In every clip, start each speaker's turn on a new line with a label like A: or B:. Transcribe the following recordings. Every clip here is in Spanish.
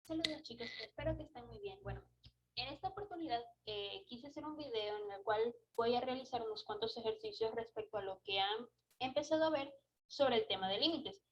A: Saludos chicos, espero que estén muy bien. Bueno, en esta oportunidad quise hacer un video en el cual voy a realizar unos cuantos ejercicios respecto a lo que han empezado a ver sobre el tema de límites.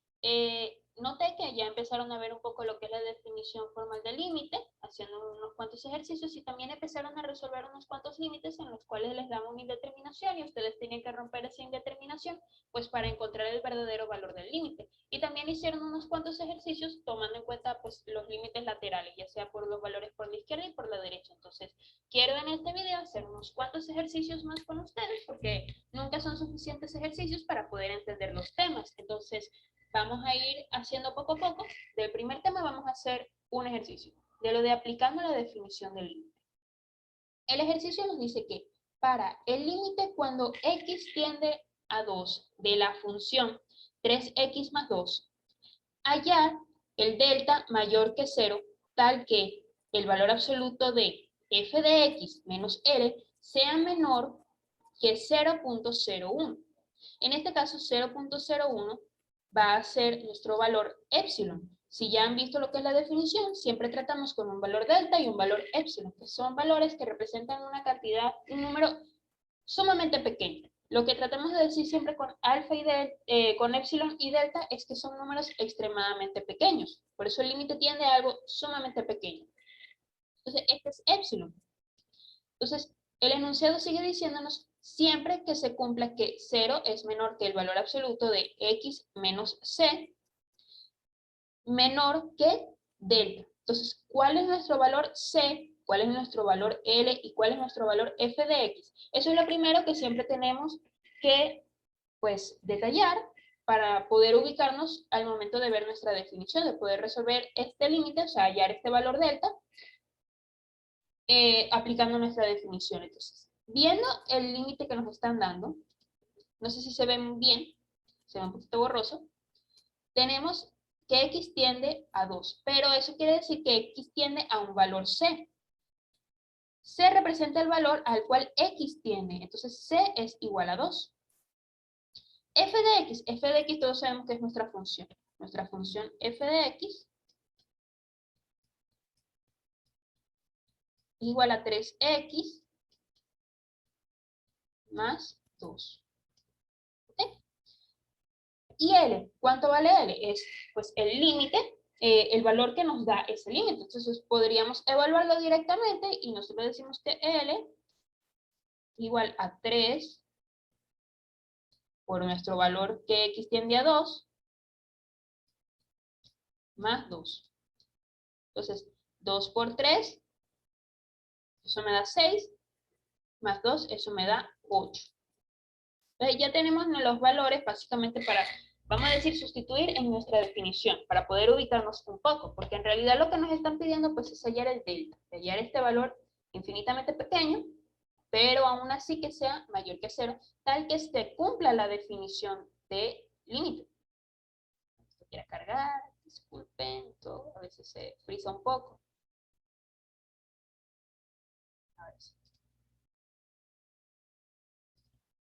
A: Noté que ya empezaron a ver un poco lo que es la definición formal de límite, haciendo unos cuantos ejercicios y también empezaron a resolver unos cuantos límites en los cuales les damos una indeterminación y ustedes tienen que romper esa indeterminación pues para encontrar el verdadero valor del límite. Y también hicieron unos cuantos ejercicios tomando en cuenta pues los límites laterales, ya sea por los valores por la izquierda y por la derecha. Entonces, quiero en este video hacer unos cuantos ejercicios más con ustedes porque nunca son suficientes ejercicios para poder entender los temas. Entonces, vamos a ir haciendo poco a poco. Del primer tema vamos a hacer un ejercicio, de lo de aplicando la definición del límite. El ejercicio nos dice que para el límite cuando x tiende a 2 de la función 3x más 2, hallar el delta mayor que 0, tal que el valor absoluto de f de x menos l sea menor que 0.01. En este caso, 0.01 va a ser nuestro valor epsilon. Si ya han visto lo que es la definición, siempre tratamos con un valor delta y un valor epsilon, que son valores que representan una cantidad, un número sumamente pequeño. Lo que tratamos de decir siempre con alfa y con epsilon y delta es que son números extremadamente pequeños. Por eso el límite tiende a algo sumamente pequeño. Entonces, este es epsilon. Entonces, el enunciado sigue diciéndonos siempre que se cumpla que 0 es menor que el valor absoluto de x menos c, menor que delta. Entonces, ¿cuál es nuestro valor c? ¿Cuál es nuestro valor L? ¿Y cuál es nuestro valor f de x? Eso es lo primero que siempre tenemos que, pues, detallar para poder ubicarnos al momento de ver nuestra definición, de poder resolver este límite, o sea, hallar este valor delta, aplicando nuestra definición. Entonces, viendo el límite que nos están dando, no sé si se ven bien, se ve un poquito borroso, tenemos que x tiende a 2, pero eso quiere decir que x tiende a un valor c. C representa el valor al cual x tiende, entonces c es igual a 2. F de x todos sabemos que es nuestra función. Nuestra función f de x igual a 3x más 2. ¿Okay? Y L, ¿cuánto vale L? Es pues el límite, el valor que nos da ese límite. Entonces podríamos evaluarlo directamente y nosotros decimos que L igual a 3 por nuestro valor que x tiende a 2 más 2. Entonces, 2 por 3, eso me da 6, más 2, eso me da 8. Entonces ya tenemos los valores básicamente para, vamos a decir, sustituir en nuestra definición, para poder ubicarnos un poco, porque en realidad lo que nos están pidiendo pues es hallar el delta, hallar este valor infinitamente pequeño, pero aún así que sea mayor que 0, tal que se cumpla la definición de límite. Esto quiere cargar, disculpen, todo a veces se frisa un poco. A ver si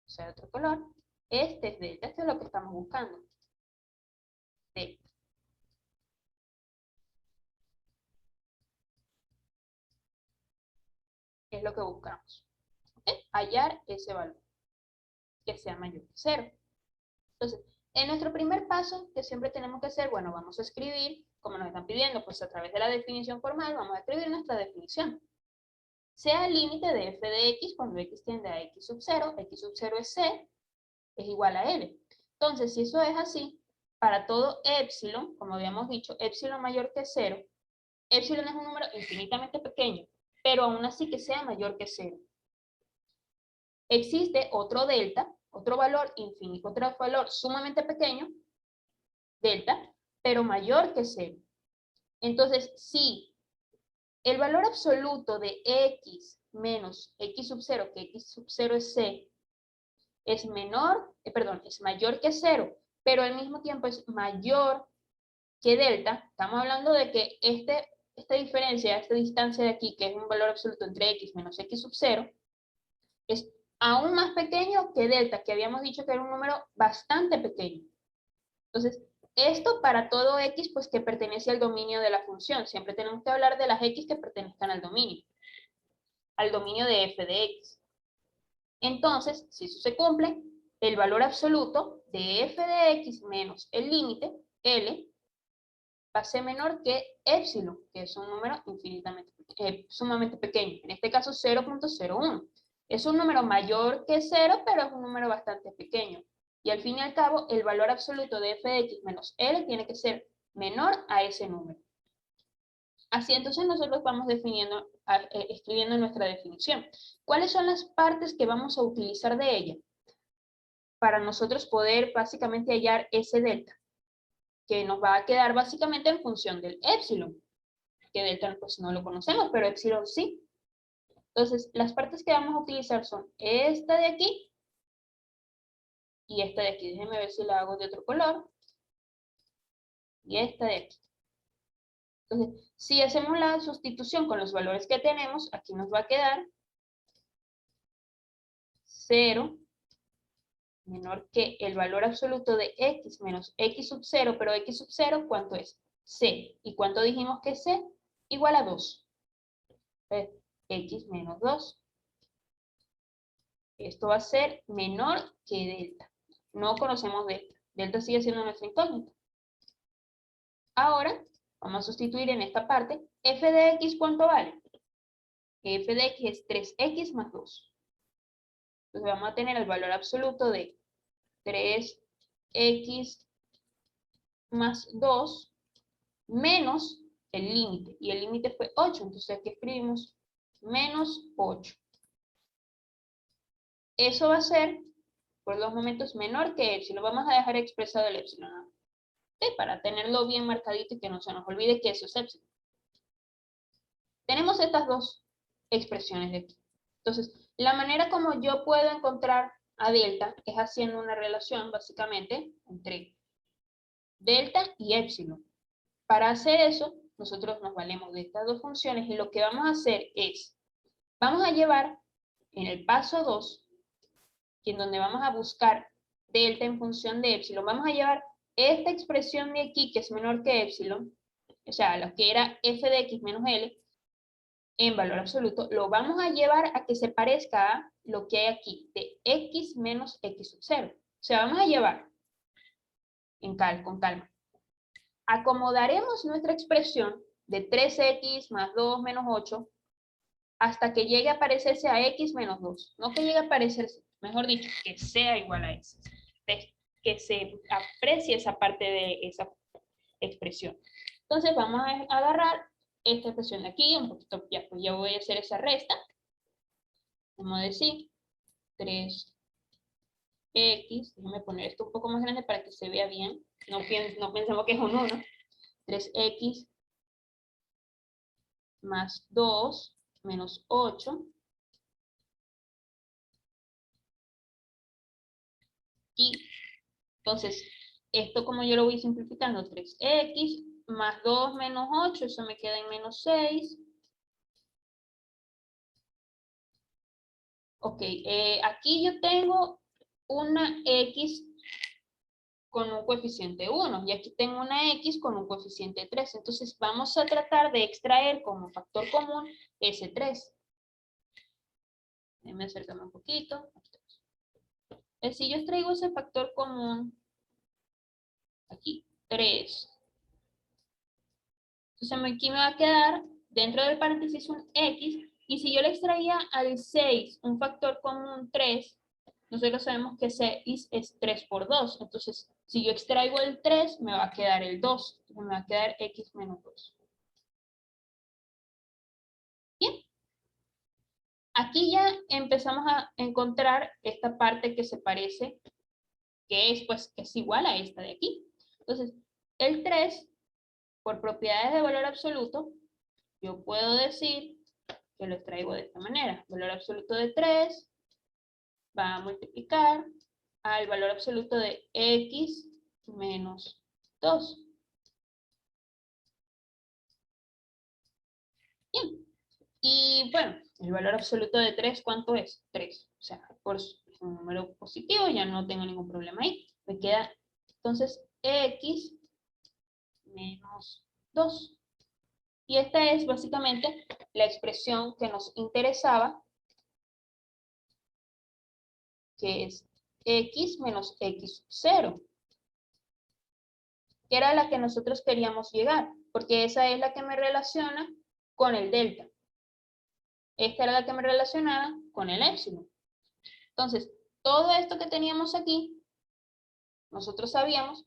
A: sea de otro color. Este es delta, esto es lo que estamos buscando. Delta. Es lo que buscamos. ¿Okay? Hallar ese valor, que sea mayor que 0. Entonces, en nuestro primer paso, que siempre tenemos que hacer, bueno, vamos a escribir, como nos están pidiendo, pues a través de la definición formal, vamos a escribir nuestra definición. Sea el límite de f de x cuando x tiende a x sub 0 es c, es igual a l. Entonces, si eso es así, para todo epsilon, como habíamos dicho, epsilon mayor que 0, epsilon es un número infinitamente pequeño, pero aún así que sea mayor que 0. Existe otro delta, otro valor infinito, otro valor sumamente pequeño, delta, pero mayor que 0. Entonces, si el valor absoluto de x menos x sub 0, que x sub 0 es c, es es mayor que 0, pero al mismo tiempo es mayor que delta, estamos hablando de que esta diferencia, esta distancia de aquí, que es un valor absoluto entre x menos x sub 0, es aún más pequeño que delta, que habíamos dicho que era un número bastante pequeño. Entonces, Esto para todo x pues que pertenece al dominio de la función. Siempre tenemos que hablar de las x que pertenezcan al dominio de f de x. Entonces, si eso se cumple, el valor absoluto de f de x menos el límite, L, va a ser menor que epsilon, que es un número sumamente pequeño, en este caso 0.01. Es un número mayor que 0, pero es un número bastante pequeño. Y al fin y al cabo, el valor absoluto de f de x menos L tiene que ser menor a ese número. Así entonces nosotros vamos escribiendo nuestra definición. ¿Cuáles son las partes que vamos a utilizar de ella? Para nosotros poder básicamente hallar ese delta, que nos va a quedar básicamente en función del epsilon, que delta pues no lo conocemos, pero epsilon sí. Entonces, las partes que vamos a utilizar son esta de aquí y esta de aquí. Déjenme ver si la hago de otro color. Y esta de aquí. Entonces, si hacemos la sustitución con los valores que tenemos, aquí nos va a quedar 0 menor que el valor absoluto de x menos x sub 0, pero x sub 0, ¿cuánto es? C. ¿Y cuánto dijimos que es C? Igual a 2. Entonces, x menos 2. Esto va a ser menor que delta. No conocemos delta. Delta sigue siendo nuestra incógnita. Ahora, vamos a sustituir en esta parte, f de x, ¿cuánto vale? F de x es 3x más 2. Entonces vamos a tener el valor absoluto de 3x más 2 menos el límite. Y el límite fue 8. Entonces aquí escribimos menos 8. Eso va a ser, por los momentos, menor que epsilon. Vamos a dejar expresado el epsilon. Para tenerlo bien marcadito y que no se nos olvide que eso es epsilon. Tenemos estas dos expresiones de aquí. Entonces, la manera como yo puedo encontrar a delta es haciendo una relación, básicamente, entre delta y epsilon. Para hacer eso, nosotros nos valemos de estas dos funciones y lo que vamos a hacer es, vamos a llevar en el paso 2, en donde vamos a buscar delta en función de epsilon, vamos a llevar esta expresión de aquí, que es menor que epsilon, o sea, lo que era f de x menos L, en valor absoluto, lo vamos a llevar a que se parezca a lo que hay aquí, de x menos x sub 0. O sea, vamos a llevar, con calma, acomodaremos nuestra expresión de 3x más 2 menos 8 hasta que llegue a parecerse a x menos 2. No que llegue a parecerse, mejor dicho, que sea igual a x. Que se aprecie esa parte de esa expresión. Entonces vamos a agarrar esta expresión de aquí, un poquito, ya, pues ya voy a hacer esa resta. Vamos a decir 3x, déjame poner esto un poco más grande para que se vea bien. No pensemos que es un 1. 3x más 2 menos 8. Y entonces, esto como yo lo voy simplificando, 3x más 2 menos 8, eso me queda en menos 6. Ok, aquí yo tengo una x con un coeficiente 1 y aquí tengo una x con un coeficiente 3. Entonces vamos a tratar de extraer como factor común ese 3. Déjenme acercarme un poquito. Si yo extraigo ese factor común, aquí, 3. Entonces aquí me va a quedar dentro del paréntesis un x, y si yo le extraía al 6 un factor común 3, nosotros sabemos que 6 es 3 por 2. Entonces, si yo extraigo el 3, me va a quedar el 2. Entonces, me va a quedar x menos 2. Bien. Aquí ya empezamos a encontrar esta parte que se parece, que es, pues, es igual a esta de aquí. Entonces, el 3, por propiedades de valor absoluto, yo puedo decir que lo extraigo de esta manera. El valor absoluto de 3 va a multiplicar al valor absoluto de x menos 2. Bien. Y bueno, el valor absoluto de 3, ¿cuánto es? 3. O sea, por un número positivo ya no tengo ningún problema ahí. Me queda entonces x menos 2. Y esta es básicamente la expresión que nos interesaba, que es x menos x sub 0, que era la que nosotros queríamos llegar, porque esa es la que me relaciona con el delta. Esta era la que me relacionaba con el épsilon. Entonces, todo esto que teníamos aquí, nosotros sabíamos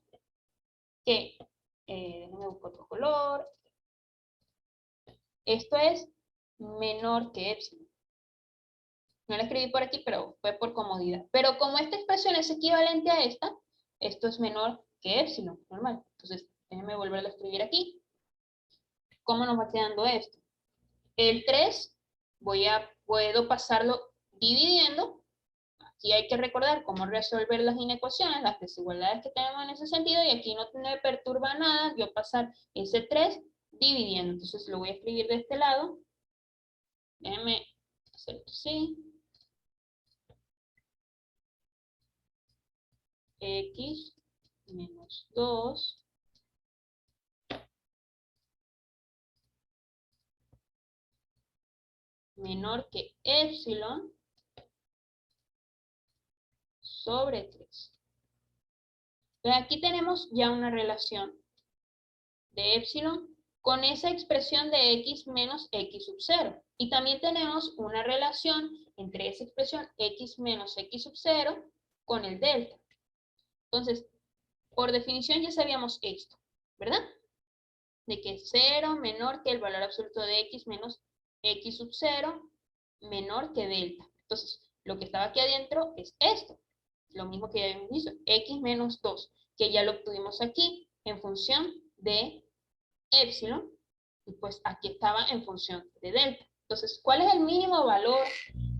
A: que, déjame buscar otro color, esto es menor que épsilon. No la escribí por aquí, pero fue por comodidad. Pero como esta expresión es equivalente a esta, esto es menor que épsilon, normal. Entonces, déjenme volverlo a escribir aquí. ¿Cómo nos va quedando esto? El 3, puedo pasarlo dividiendo. Aquí hay que recordar cómo resolver las inecuaciones, las desigualdades que tenemos en ese sentido, y aquí no me perturba nada yo pasar ese 3 dividiendo. Entonces lo voy a escribir de este lado. Déjenme hacer esto así. X menos 2 menor que épsilon sobre 3. Entonces aquí tenemos ya una relación de épsilon con esa expresión de x menos x sub 0. Y también tenemos una relación entre esa expresión x menos x sub 0 con el delta. Entonces, por definición ya sabíamos esto, ¿verdad? De que 0 menor que el valor absoluto de x menos x sub 0 menor que delta. Entonces, lo que estaba aquí adentro es esto. Lo mismo que ya habíamos visto, x menos 2, que ya lo obtuvimos aquí en función de épsilon, y pues aquí estaba en función de delta. Entonces, ¿cuál es el mínimo valor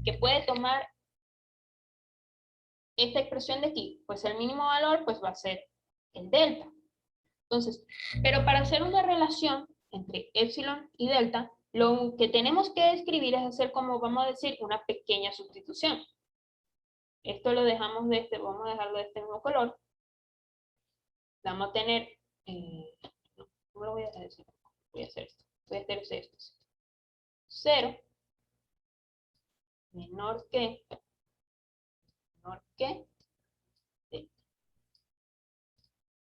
A: que puede tomar esta expresión de aquí? Pues el mínimo valor pues va a ser el delta. Entonces, pero para hacer una relación entre épsilon y delta, lo que tenemos que escribir es hacer, como vamos a decir, una pequeña sustitución. Esto lo dejamos de este, vamos a dejarlo de este mismo color. Vamos a tener, no lo voy a decir, voy a hacer esto. Voy a hacer esto. 0 menor que delta.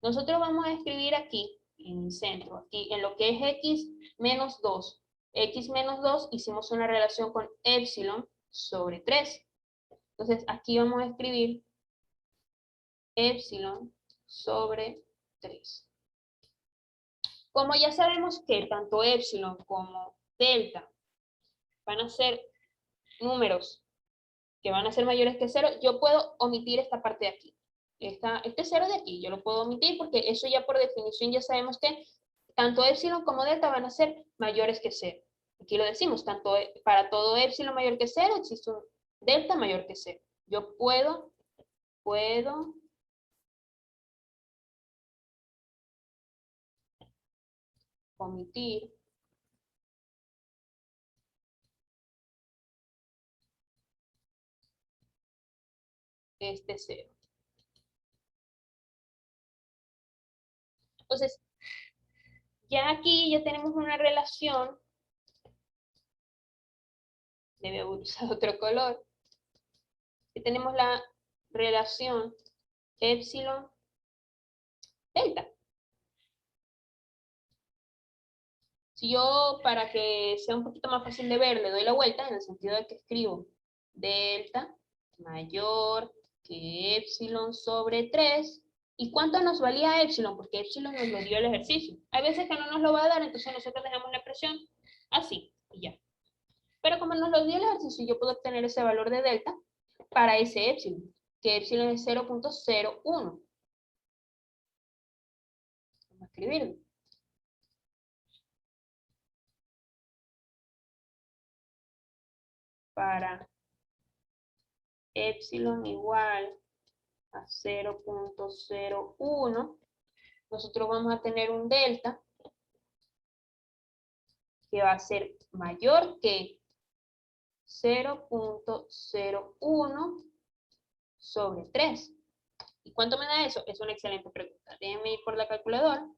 A: Nosotros vamos a escribir aquí, en el centro, aquí, en lo que es x menos 2. X menos 2 hicimos una relación con épsilon sobre 3. Entonces, aquí vamos a escribir épsilon sobre 3. Como ya sabemos que tanto épsilon como delta van a ser números que van a ser mayores que 0, yo puedo omitir esta parte de aquí. Este 0 de aquí, yo lo puedo omitir porque eso ya por definición ya sabemos que tanto épsilon como delta van a ser mayores que 0. Aquí lo decimos, tanto para todo épsilon mayor que 0 existe un delta mayor que 0. Yo puedo omitir este 0. Entonces, ya aquí ya tenemos una relación, debe haber usado otro color, que tenemos la relación épsilon delta. Si yo, para que sea un poquito más fácil de ver, le doy la vuelta en el sentido de que escribo delta mayor que épsilon sobre 3. ¿Y cuánto nos valía épsilon? Porque épsilon nos lo dio el ejercicio. Hay veces que no nos lo va a dar, entonces nosotros dejamos la expresión así y ya. Pero como nos lo dio el ejercicio, yo puedo obtener ese valor de delta para ese épsilon, que épsilon es 0.01. Vamos a escribirlo. Para épsilon igual a 0.01, nosotros vamos a tener un delta que va a ser mayor que 0.01 sobre 3. ¿Y cuánto me da eso? Es una excelente pregunta. Déjenme ir por la calculadora.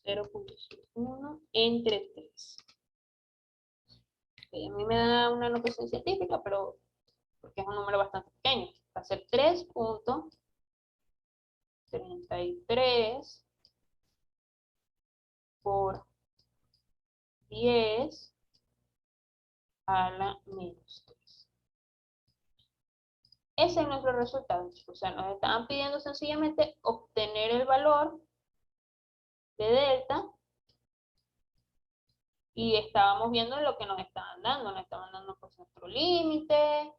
A: 0.1 entre 3. A mí me da una notación científica, pero porque es un número bastante pequeño. Va a ser 3.33 por 10 a la menos 3. Ese es nuestro resultado, chicos. O sea, nos estaban pidiendo sencillamente obtener el valor de delta y estábamos viendo lo que nos estaban dando. Nos estaban dando pues nuestro límite,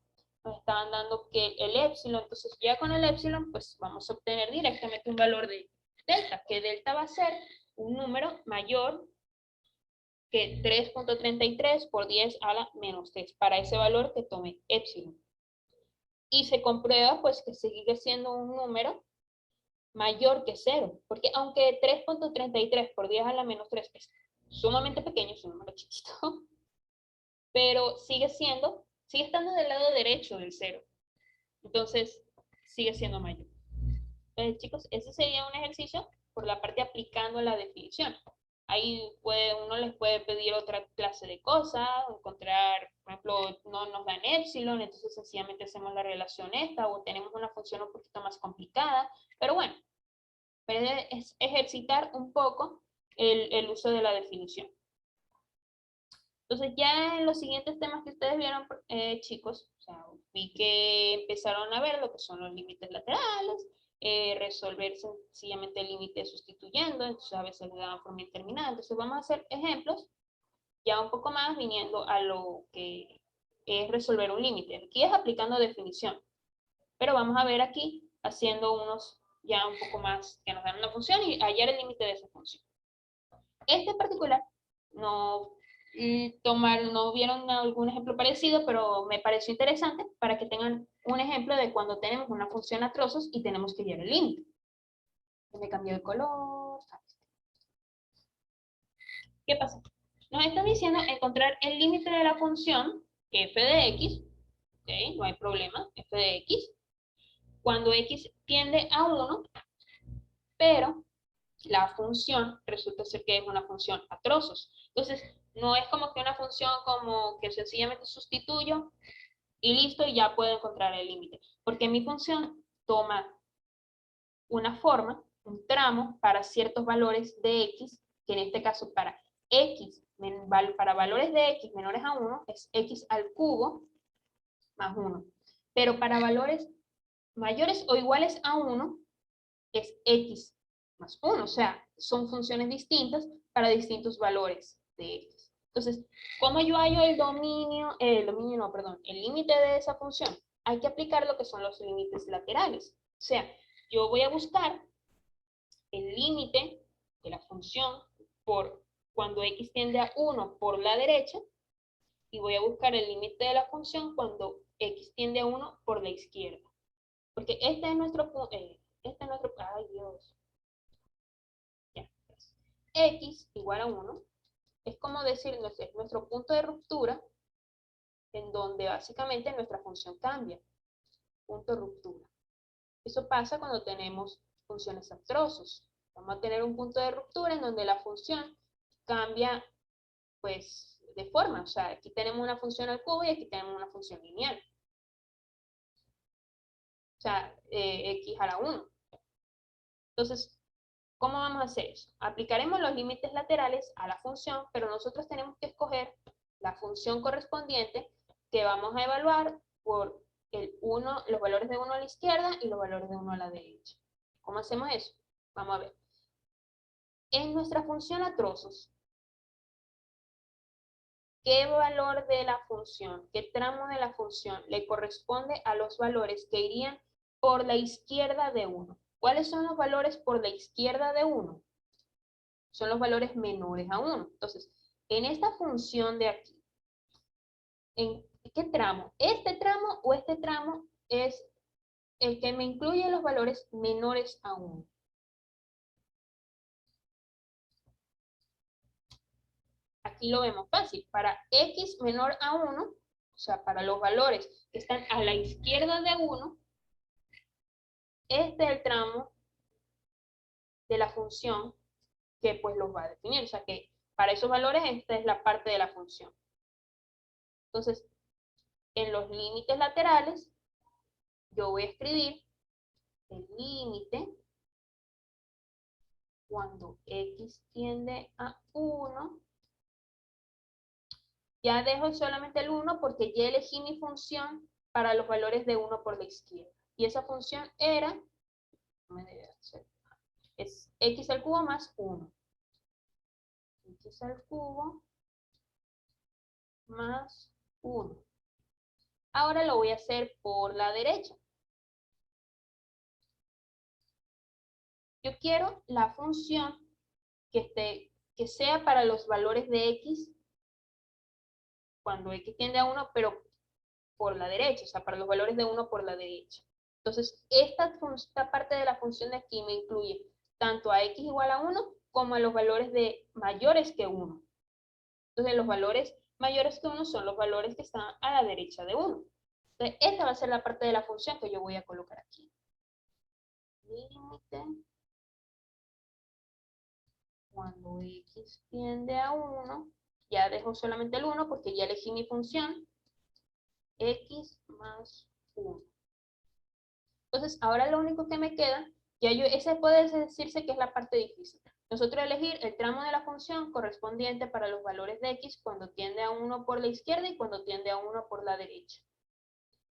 A: nos estaban dando que el épsilon. Entonces ya con el épsilon pues vamos a obtener directamente un valor de delta, que delta va a ser un número mayor que 3.33 por 10 a la menos 3 para ese valor que tome épsilon. Y se comprueba pues que sigue siendo un número mayor que 0, porque aunque 3.33 por 10 a la menos 3 es sumamente pequeño, es un número chiquito, pero sigue estando del lado derecho del 0. Entonces, sigue siendo mayor. Entonces, chicos, ese sería un ejercicio por la parte aplicando la definición. Ahí uno les puede pedir otra clase de cosas, encontrar, por ejemplo, no nos dan épsilon, entonces sencillamente hacemos la relación esta, o tenemos una función un poquito más complicada, pero bueno, es ejercitar un poco el uso de la definición. Entonces ya en los siguientes temas que ustedes vieron, chicos, o sea, vi que empezaron a ver lo que son los límites laterales, resolver sencillamente el límite sustituyendo, entonces a veces le dan forma indeterminada. Entonces vamos a hacer ejemplos ya un poco más viniendo a lo que es resolver un límite. Aquí es aplicando definición, pero vamos a ver aquí haciendo unos ya un poco más que nos dan una función y hallar el límite de esa función. Este en particular no no vieron algún ejemplo parecido, pero me pareció interesante para que tengan un ejemplo de cuando tenemos una función a trozos y tenemos que hallar el límite. Me cambió de color. ¿Qué pasa? Nos está diciendo encontrar el límite de la función f de x, ¿okay? No hay problema, f de x, cuando x tiende a 1, pero la función resulta ser que es una función a trozos. Entonces, no es como que una función como que sencillamente sustituyo y listo, y ya puedo encontrar el límite. Porque mi función toma una forma, un tramo, para ciertos valores de x, que en este caso para x, para valores de x menores a 1, es x al cubo más 1. Pero para valores mayores o iguales a 1, es x más 1. O sea, son funciones distintas para distintos valores de x. Entonces, ¿cómo yo hallo el límite de esa función? Hay que aplicar lo que son los límites laterales. O sea, yo voy a buscar el límite de la función por cuando x tiende a 1 por la derecha y voy a buscar el límite de la función cuando x tiende a 1 por la izquierda. Porque este es nuestro ay Dios. Ya. X igual a 1 es como decirnos, es nuestro punto de ruptura en donde básicamente nuestra función cambia. Punto de ruptura. Eso pasa cuando tenemos funciones a trozos. Vamos a tener un punto de ruptura en donde la función cambia, pues, de forma. O sea, aquí tenemos una función al cubo y aquí tenemos una función lineal. O sea, x a la 1. Entonces, ¿cómo vamos a hacer eso? Aplicaremos los límites laterales a la función, pero nosotros tenemos que escoger la función correspondiente que vamos a evaluar por los valores de 1 a la izquierda y los valores de 1 a la derecha. ¿Cómo hacemos eso? Vamos a ver. En nuestra función a trozos, ¿qué valor de la función, qué tramo de la función le corresponde a los valores que irían por la izquierda de 1? ¿Cuáles son los valores por la izquierda de 1? Son los valores menores a 1. Entonces, en esta función de aquí, ¿en qué tramo? ¿Este tramo o este tramo es el que me incluye los valores menores a 1? Aquí lo vemos fácil. Para x menor a 1, o sea, para los valores que están a la izquierda de 1, este es el tramo de la función que pues los va a definir. O sea que para esos valores esta es la parte de la función. Entonces, en los límites laterales, yo voy a escribir el límite cuando x tiende a 1. Ya dejo solamente el 1 porque ya elegí mi función para los valores de 1 por la izquierda. Y esa función era, es x al cubo más 1. X al cubo más 1. Ahora lo voy a hacer por la derecha. Yo quiero la función que sea para los valores de x cuando x tiende a 1, pero por la derecha, o sea, para los valores de 1 por la derecha. Entonces, esta parte de la función de aquí me incluye tanto a x igual a 1 como a los valores de mayores que 1. Entonces, los valores mayores que 1 son los valores que están a la derecha de 1. Entonces, esta va a ser la parte de la función que yo voy a colocar aquí. Límite cuando x tiende a 1, ya dejo solamente el 1 porque ya elegí mi función, x más 1. Entonces, ahora lo único que me queda, esa puede decirse que es la parte difícil. Nosotros elegir el tramo de la función correspondiente para los valores de x cuando tiende a 1 por la izquierda y cuando tiende a 1 por la derecha.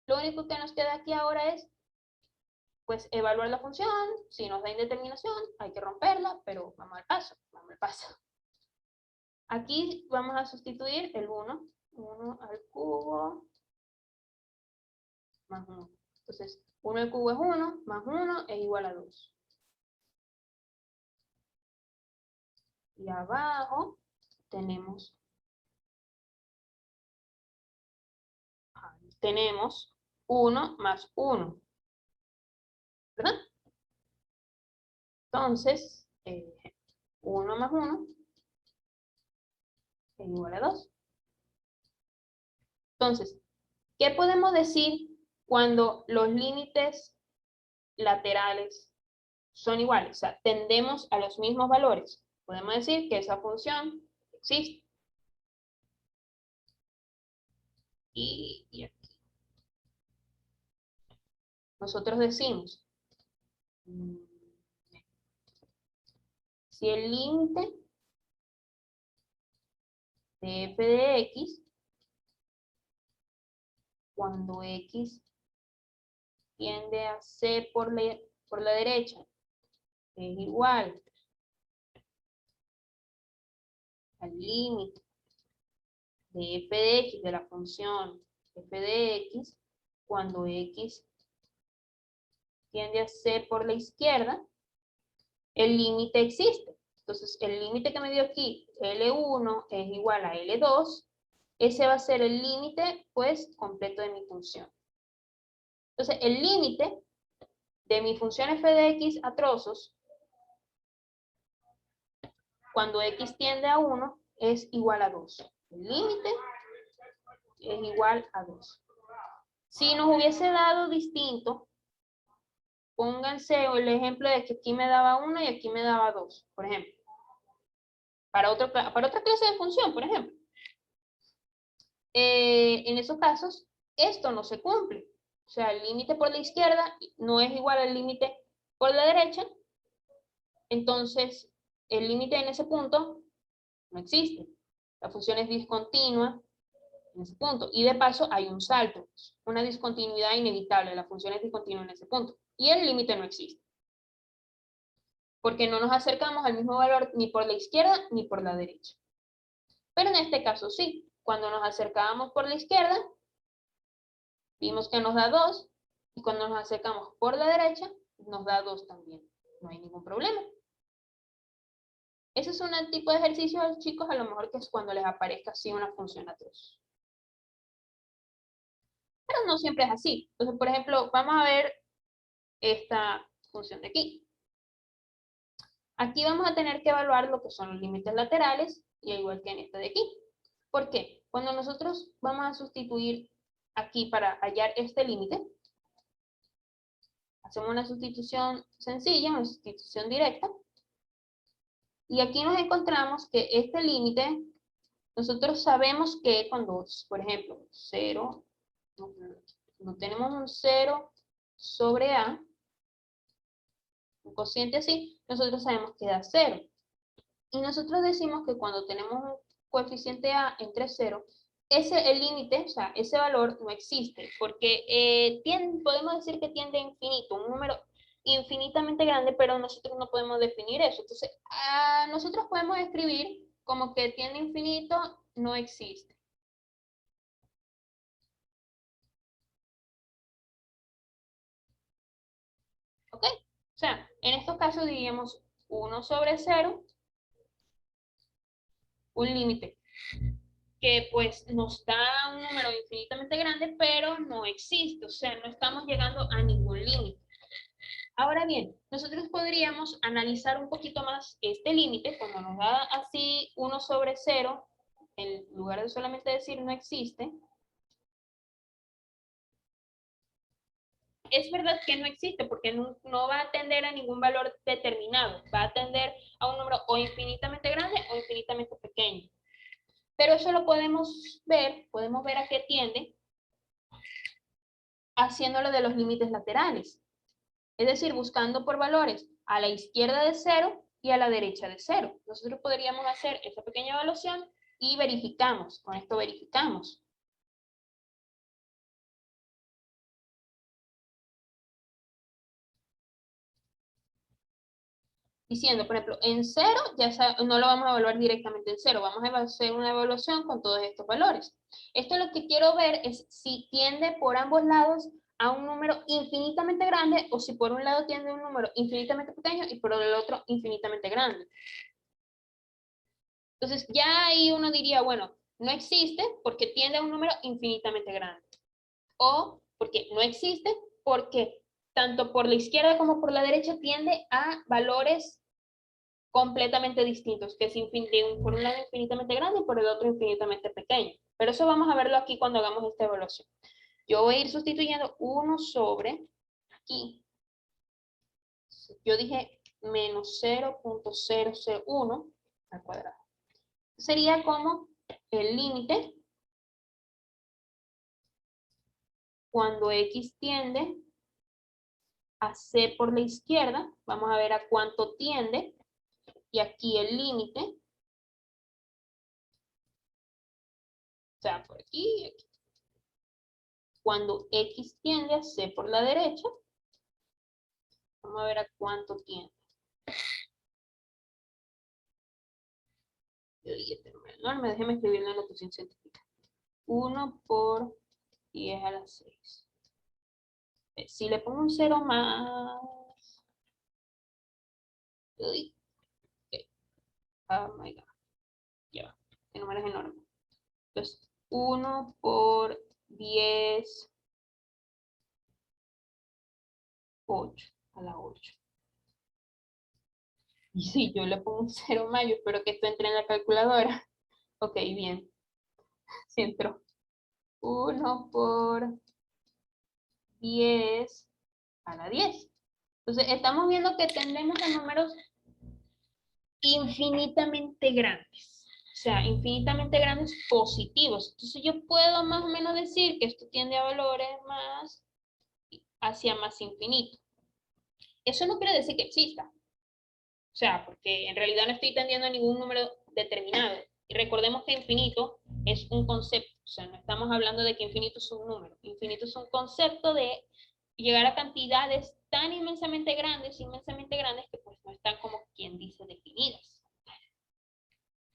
A: Lo único que nos queda aquí ahora es, pues, evaluar la función. Si nos da indeterminación, hay que romperla, pero vamos al paso, vamos al paso. Aquí vamos a sustituir el 1, 1 al cubo más 1. Entonces, 1 al cubo es 1, más 1 es igual a 2. Y abajo tenemos 1 más 1, ¿verdad? Entonces, 1 más 1 es igual a 2. Entonces, ¿qué podemos decir cuando los límites laterales son iguales? O sea, tendemos a los mismos valores. Podemos decir que esa función existe. Y aquí. Nosotros decimos, si el límite de f de x, cuando x tiende a c por la derecha, es igual al límite de f de x, de la función f de x, cuando x tiende a c por la izquierda, el límite existe. Entonces, el límite que me dio aquí, L1 es igual a L2, ese va a ser el límite, pues, completo de mi función. Entonces, el límite de mi función f de x a trozos, cuando x tiende a 1, es igual a 2. El límite es igual a 2. Si nos hubiese dado distinto, pónganse el ejemplo de que aquí me daba 1 y aquí me daba 2, por ejemplo. Para otra clase de función, por ejemplo. En esos casos, esto no se cumple. O sea, el límite por la izquierda no es igual al límite por la derecha. Entonces, el límite en ese punto no existe. La función es discontinua en ese punto. Y de paso hay un salto, una discontinuidad inevitable. La función es discontinua en ese punto. Y el límite no existe. Porque no nos acercamos al mismo valor ni por la izquierda ni por la derecha. Pero en este caso sí. Cuando nos acercábamos por la izquierda, vimos que nos da 2. Y cuando nos acercamos por la derecha, nos da 2 también. No hay ningún problema. Ese es un tipo de ejercicio, chicos, a lo mejor que es cuando les aparezca así una función a trozos. Pero no siempre es así. Entonces, por ejemplo, vamos a ver esta función de aquí. Aquí vamos a tener que evaluar lo que son los límites laterales, y igual que en esta de aquí. ¿Por qué? Cuando nosotros vamos a sustituir aquí para hallar este límite, hacemos una sustitución sencilla, una sustitución directa. Y aquí nos encontramos que este límite, nosotros sabemos que cuando, por ejemplo, 0, no tenemos un 0 sobre A, un cociente así, nosotros sabemos que da 0. Y nosotros decimos que cuando tenemos un coeficiente A entre 0, el límite, o sea, ese valor no existe, porque podemos decir que tiende a infinito, un número infinitamente grande, pero nosotros no podemos definir eso. Entonces, nosotros podemos escribir como que tiende a infinito, no existe. ¿Ok? O sea, en estos casos diríamos 1 sobre 0, un límite que pues nos da un número infinitamente grande, pero no existe, o sea, no estamos llegando a ningún límite. Ahora bien, nosotros podríamos analizar un poquito más este límite, cuando nos da así 1 sobre 0, en lugar de solamente decir no existe. Es verdad que no existe porque no va a tender a ningún valor determinado, va a tender a un número o infinitamente grande o infinitamente pequeño. Pero eso lo podemos ver a qué tiende haciéndolo de los límites laterales. Es decir, buscando por valores a la izquierda de 0 y a la derecha de 0. Nosotros podríamos hacer esa pequeña evaluación y verificamos. Con esto verificamos. Diciendo, por ejemplo, en 0 no lo vamos a evaluar directamente en 0, vamos a hacer una evaluación con todos estos valores. Esto lo que quiero ver es si tiende por ambos lados a un número infinitamente grande o si por un lado tiende a un número infinitamente pequeño y por el otro infinitamente grande. Entonces ya ahí uno diría, bueno, no existe porque tiende a un número infinitamente grande. O porque no existe porque tanto por la izquierda como por la derecha tiende a valores completamente distintos, que es por un lado infinitamente grande y por el otro infinitamente pequeño. Pero eso vamos a verlo aquí cuando hagamos esta evaluación. Yo voy a ir sustituyendo 1 sobre, aquí, yo dije menos 0.001 al cuadrado. Sería como el límite cuando x tiende a c por la izquierda, vamos a ver a cuánto tiende, y aquí el límite, o sea, por aquí y aquí. Cuando x tiende a c por la derecha, vamos a ver a cuánto tiende. Yo dije, este número enorme, déjeme escribir la notación científica. 1 por 10 a la 6. Si le pongo un 0 más... Uy, okay. Oh my god. Ya va. El número es enorme. Entonces, 1 por 10, 8 a la 8. Y si yo le pongo un 0 más, yo espero que esto entre en la calculadora. Ok, bien. Sí entró. 1 por 10 a la 10. Entonces, estamos viendo que tendemos a números infinitamente grandes. O sea, infinitamente grandes positivos. Entonces, yo puedo más o menos decir que esto tiende a valores más hacia más infinito. Eso no quiere decir que exista. O sea, porque en realidad no estoy tendiendo a ningún número determinado. Y recordemos que infinito es un concepto, o sea, no estamos hablando de que infinito es un número. Infinito es un concepto de llegar a cantidades tan inmensamente grandes que pues no están como quien dice definidas.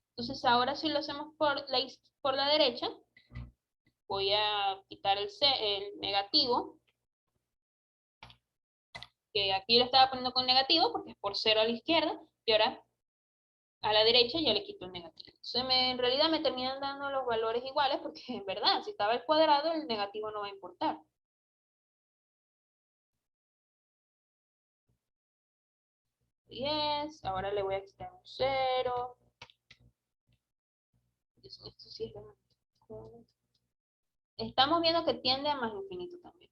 A: Entonces ahora si lo hacemos por la derecha, voy a quitar el negativo, que aquí lo estaba poniendo con negativo porque es por 0 a la izquierda, y ahora a la derecha ya le quito el negativo. Entonces en realidad me terminan dando los valores iguales porque en verdad, si estaba el cuadrado, el negativo no va a importar. 10, ahora le voy a quitar un 0. Esto sí es Estamos viendo que tiende a más infinito también.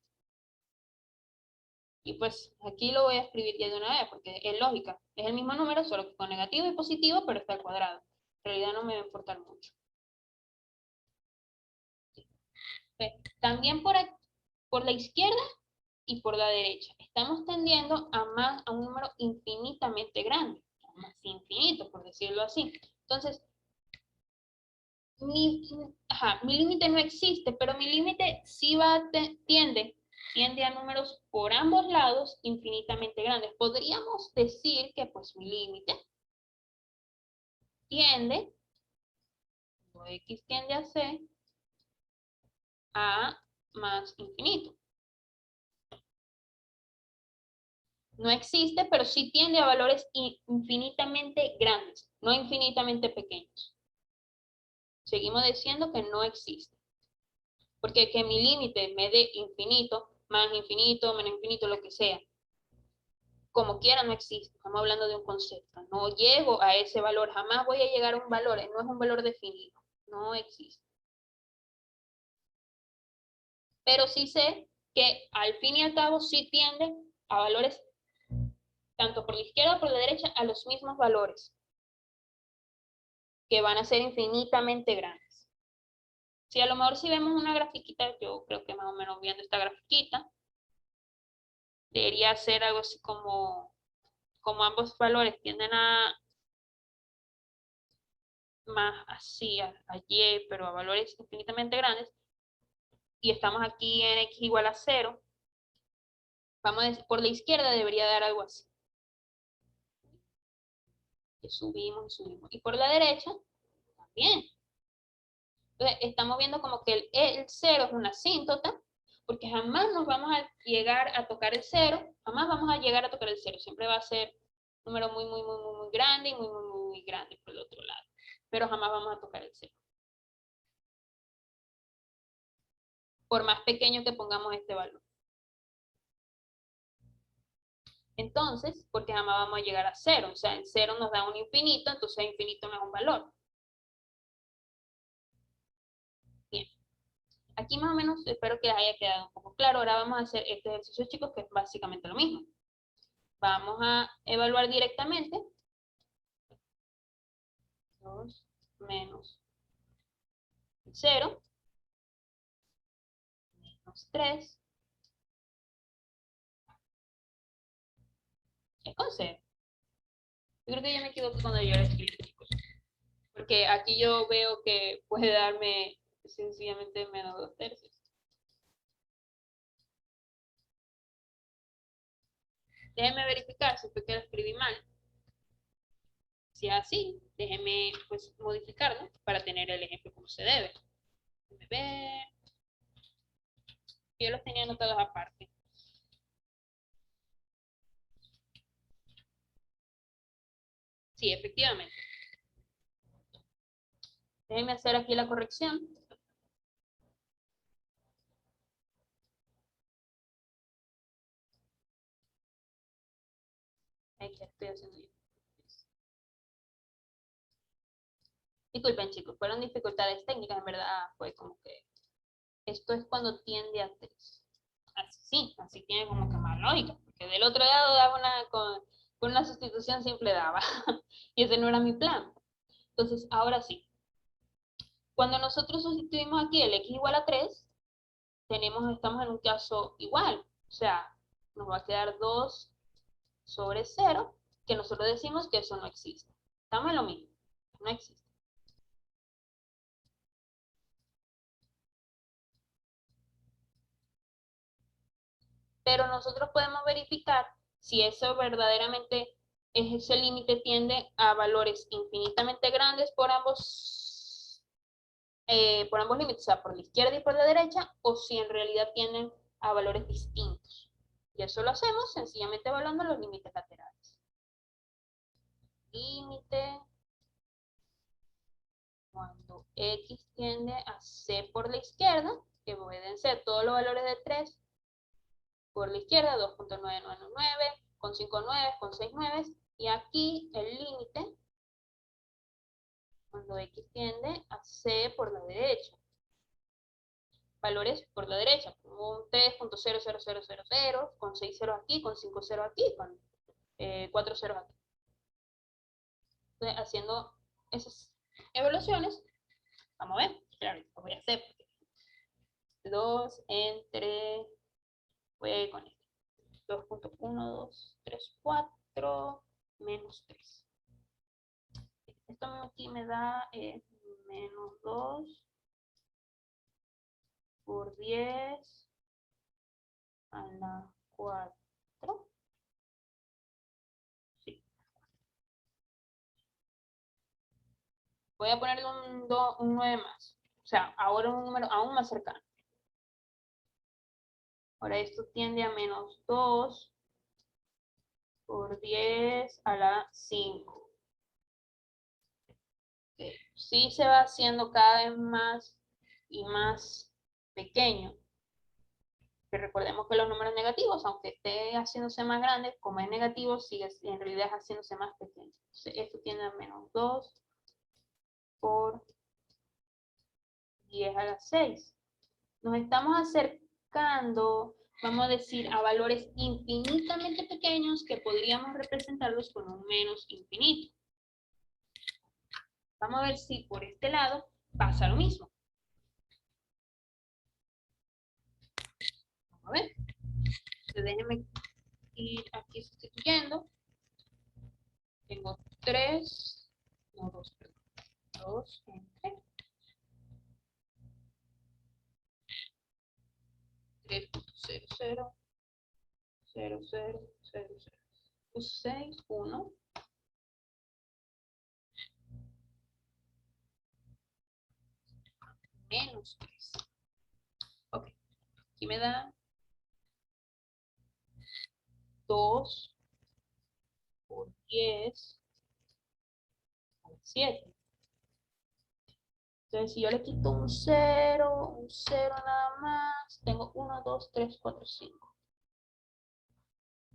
A: Y pues aquí lo voy a escribir ya de una vez, porque es lógica. Es el mismo número, solo que con negativo y positivo, pero está al cuadrado. En realidad no me va a importar mucho. También por la izquierda y por la derecha. Estamos tendiendo a un número infinitamente grande, más infinito, por decirlo así. Entonces, mi límite no existe, pero mi límite sí tiende a números por ambos lados infinitamente grandes. Podríamos decir que pues mi límite tiende, o x tiende a c, a más infinito. No existe, pero sí tiende a valores infinitamente grandes, no infinitamente pequeños. Seguimos diciendo que no existe. Porque que mi límite me dé infinito, menos infinito, lo que sea, como quiera no existe. Estamos hablando de un concepto. No llego a ese valor, jamás voy a llegar a un valor, no es un valor definido, no existe. Pero sí sé que al fin y al cabo sí tiende a valores, tanto por la izquierda como por la derecha, a los mismos valores, que van a ser infinitamente grandes. Si a lo mejor si vemos una grafiquita, yo creo que más o menos viendo esta grafiquita, debería ser algo así como ambos valores tienden a más así, a y, pero a valores infinitamente grandes, y estamos aquí en x igual a 0, vamos a decir, por la izquierda debería dar algo así. Que subimos y subimos. Y por la derecha, también. Entonces, estamos viendo como que el 0 es una asíntota, porque jamás nos vamos a llegar a tocar el 0, jamás vamos a llegar a tocar el 0, siempre va a ser un número muy, muy, muy, muy, muy grande y muy, muy, muy, muy grande por el otro lado, pero jamás vamos a tocar el 0. Por más pequeño que pongamos este valor. Entonces, porque jamás vamos a llegar a 0, o sea, el 0 nos da un infinito, entonces infinito no es un valor. Bien, aquí más o menos espero que les haya quedado un poco claro. Ahora vamos a hacer este ejercicio, chicos, que es básicamente lo mismo. Vamos a evaluar directamente 2 menos 0 menos 3 es con 0. Yo creo que yo me equivoqué cuando yo lo escribí, chicos, porque aquí yo veo que puede darme sencillamente menos 2/3. Déjenme verificar si fue que lo escribí mal. Si es así, déjenme pues modificarlo para tener el ejemplo como se debe. Déjenme ver. Yo los tenía anotados aparte. Sí, efectivamente. Déjenme hacer aquí la corrección. Ahí ya estoy haciendo yo. Disculpen, chicos, fueron dificultades técnicas, en verdad, fue como que esto es cuando tiende a 3. Así sí, así tiene como que más lógica, porque del otro lado daba con una sustitución simple daba, y ese no era mi plan. Entonces, ahora sí, cuando nosotros sustituimos aquí el x igual a 3, estamos en un caso igual, o sea, nos va a quedar 2 sobre 0, que nosotros decimos que eso no existe. Estamos en lo mismo, no existe. Pero nosotros podemos verificar si eso verdaderamente ese límite tiende a valores infinitamente grandes por ambos límites, o sea, por la izquierda y por la derecha, o si en realidad tienden a valores distintos. Y eso lo hacemos sencillamente evaluando los límites laterales. Límite cuando x tiende a c por la izquierda, que pueden ser todos los valores de 3 por la izquierda, 2.9999, con 5 9, con 6 9, y aquí el límite cuando x tiende a c por la derecha. valores por la derecha, como un 3.00000, con 6 ceros aquí, con 5 ceros aquí, con 4 ceros aquí. Entonces, haciendo esas evaluaciones, vamos a ver, claro, lo voy a hacer. 2 entre, voy a ir con esto, 2.1234 menos 3. Esto aquí me da menos 2 por 10 a la 4. Sí. Voy a ponerle un 9 más. O sea, ahora un número aún más cercano. Ahora esto tiende a menos 2 por 10 a la 5. Okay. Sí se va haciendo cada vez más y más pequeño. Que recordemos que los números negativos, aunque esté haciéndose más grande, como es negativo, sigue en realidad haciéndose más pequeño. Entonces, esto tiende a menos 2 por 10 a la 6. Nos estamos acercando, vamos a decir, a valores infinitamente pequeños que podríamos representarlos con un menos infinito. Vamos a ver si por este lado pasa lo mismo. Vamos a ver. Entonces, déjenme ir aquí sustituyendo. Tengo 3, no 2, perdón. 2 entre 3.00, 0000, 6, 1, menos 3. Ok, aquí me da 2 por 10 a la 7. Entonces, si yo le quito un 0 nada más, tengo 1, 2, 3, 4, 5.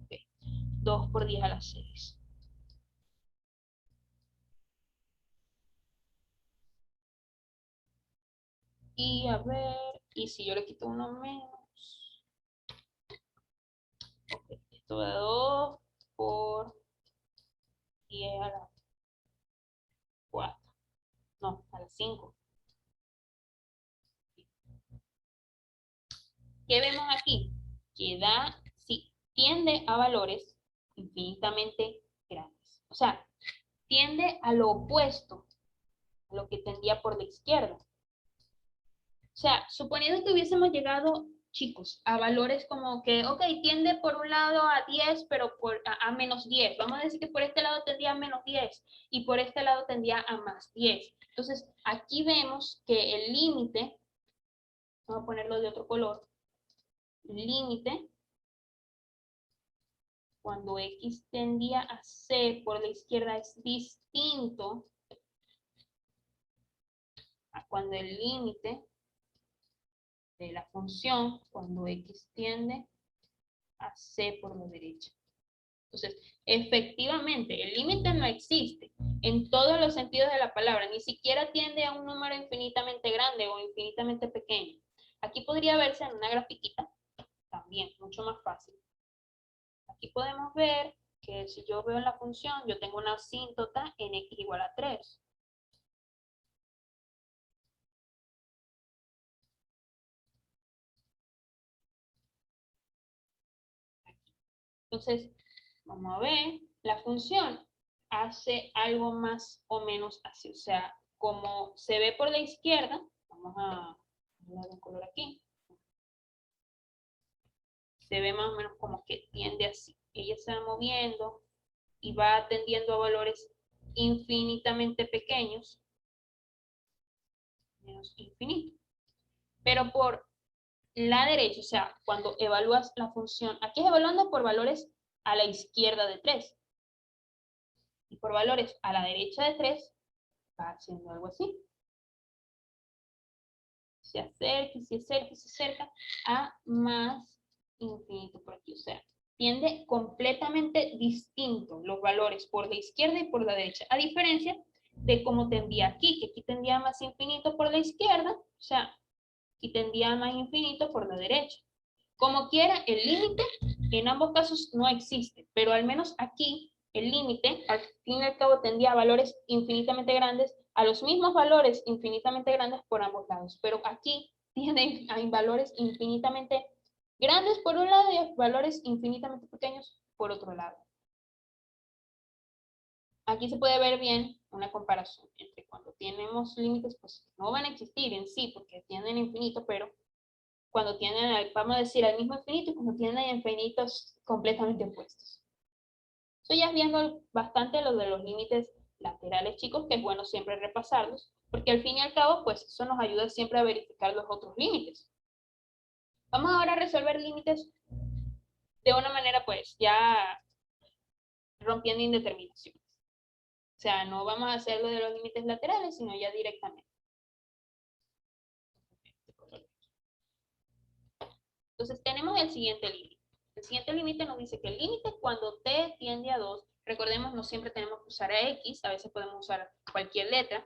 A: Okay. 2 por 10 a la 6. Y a ver, y si yo le quito uno menos, okay. Esto da 2 por 10 a la 4. No, a la 5. ¿Qué vemos aquí? Que da, sí, tiende a valores infinitamente grandes. O sea, tiende a lo opuesto a lo que tendía por la izquierda. O sea, suponiendo que hubiésemos llegado, chicos, a valores como que, ok, tiende por un lado a 10, pero a menos 10. Vamos a decir que por este lado tendría a menos 10 y por este lado tendría a más 10. Entonces, aquí vemos que el límite, vamos a ponerlo de otro color, límite, cuando x tendía a c por la izquierda es distinto a cuando el límite de la función, cuando x tiende a c por la derecha. Entonces, efectivamente, el límite no existe en todos los sentidos de la palabra, ni siquiera tiende a un número infinitamente grande o infinitamente pequeño. Aquí podría verse en una grafiquita, también, mucho más fácil. Aquí podemos ver que si yo veo en la función, yo tengo una asíntota en x igual a 3. Entonces, vamos a ver, la función hace algo más o menos así. O sea, como se ve por la izquierda, vamos a dar un color aquí, se ve más o menos como que tiende así. Ella se va moviendo y va tendiendo a valores infinitamente pequeños, menos infinito. Pero por la derecha, o sea, cuando evalúas la función, aquí es evaluando por valores a la izquierda de 3. Y por valores a la derecha de 3, va haciendo algo así. Se acerca, se acerca, se acerca a más infinito por aquí. O sea, tiende completamente distinto los valores por la izquierda y por la derecha. A diferencia de cómo tendía aquí, que aquí tendía más infinito por la izquierda. O sea, y tendía a más infinito por la derecha. Como quiera, el límite en ambos casos no existe, pero al menos aquí el límite al fin y al cabo tendía a valores infinitamente grandes, a los mismos valores infinitamente grandes por ambos lados, pero aquí tiene a valores infinitamente grandes por un lado y valores infinitamente pequeños por otro lado. Aquí se puede ver bien una comparación entre cuando tenemos límites, pues no van a existir en sí porque tienen infinito, pero cuando tienen, vamos a decir, al mismo infinito y cuando tienen infinitos completamente opuestos. Estoy ya viendo bastante lo de los límites laterales, chicos, que es bueno siempre repasarlos, porque al fin y al cabo, pues eso nos ayuda siempre a verificar los otros límites. Vamos ahora a resolver límites de una manera, pues, ya rompiendo indeterminaciones. O sea, no vamos a hacer lo de los límites laterales, sino ya directamente. Entonces, tenemos el siguiente límite. El siguiente límite nos dice que el límite cuando t tiende a 2, recordemos, no siempre tenemos que usar a x, a veces podemos usar cualquier letra.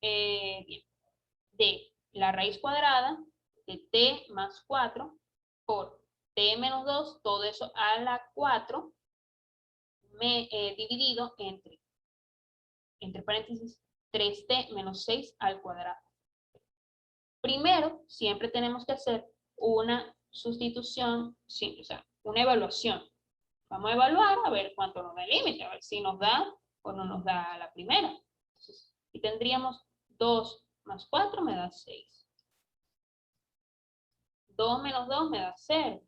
A: Bien, de la raíz cuadrada de t más 4 por t menos 2, todo eso a la 4, dividido entre paréntesis, 3t menos 6 al cuadrado. Primero, siempre tenemos que hacer una sustitución simple, o sea, una evaluación. Vamos a evaluar a ver cuánto nos da el límite, a ver si nos da o no nos da la primera. Entonces, y tendríamos 2 más 4 me da 6. 2 menos 2 me da 0.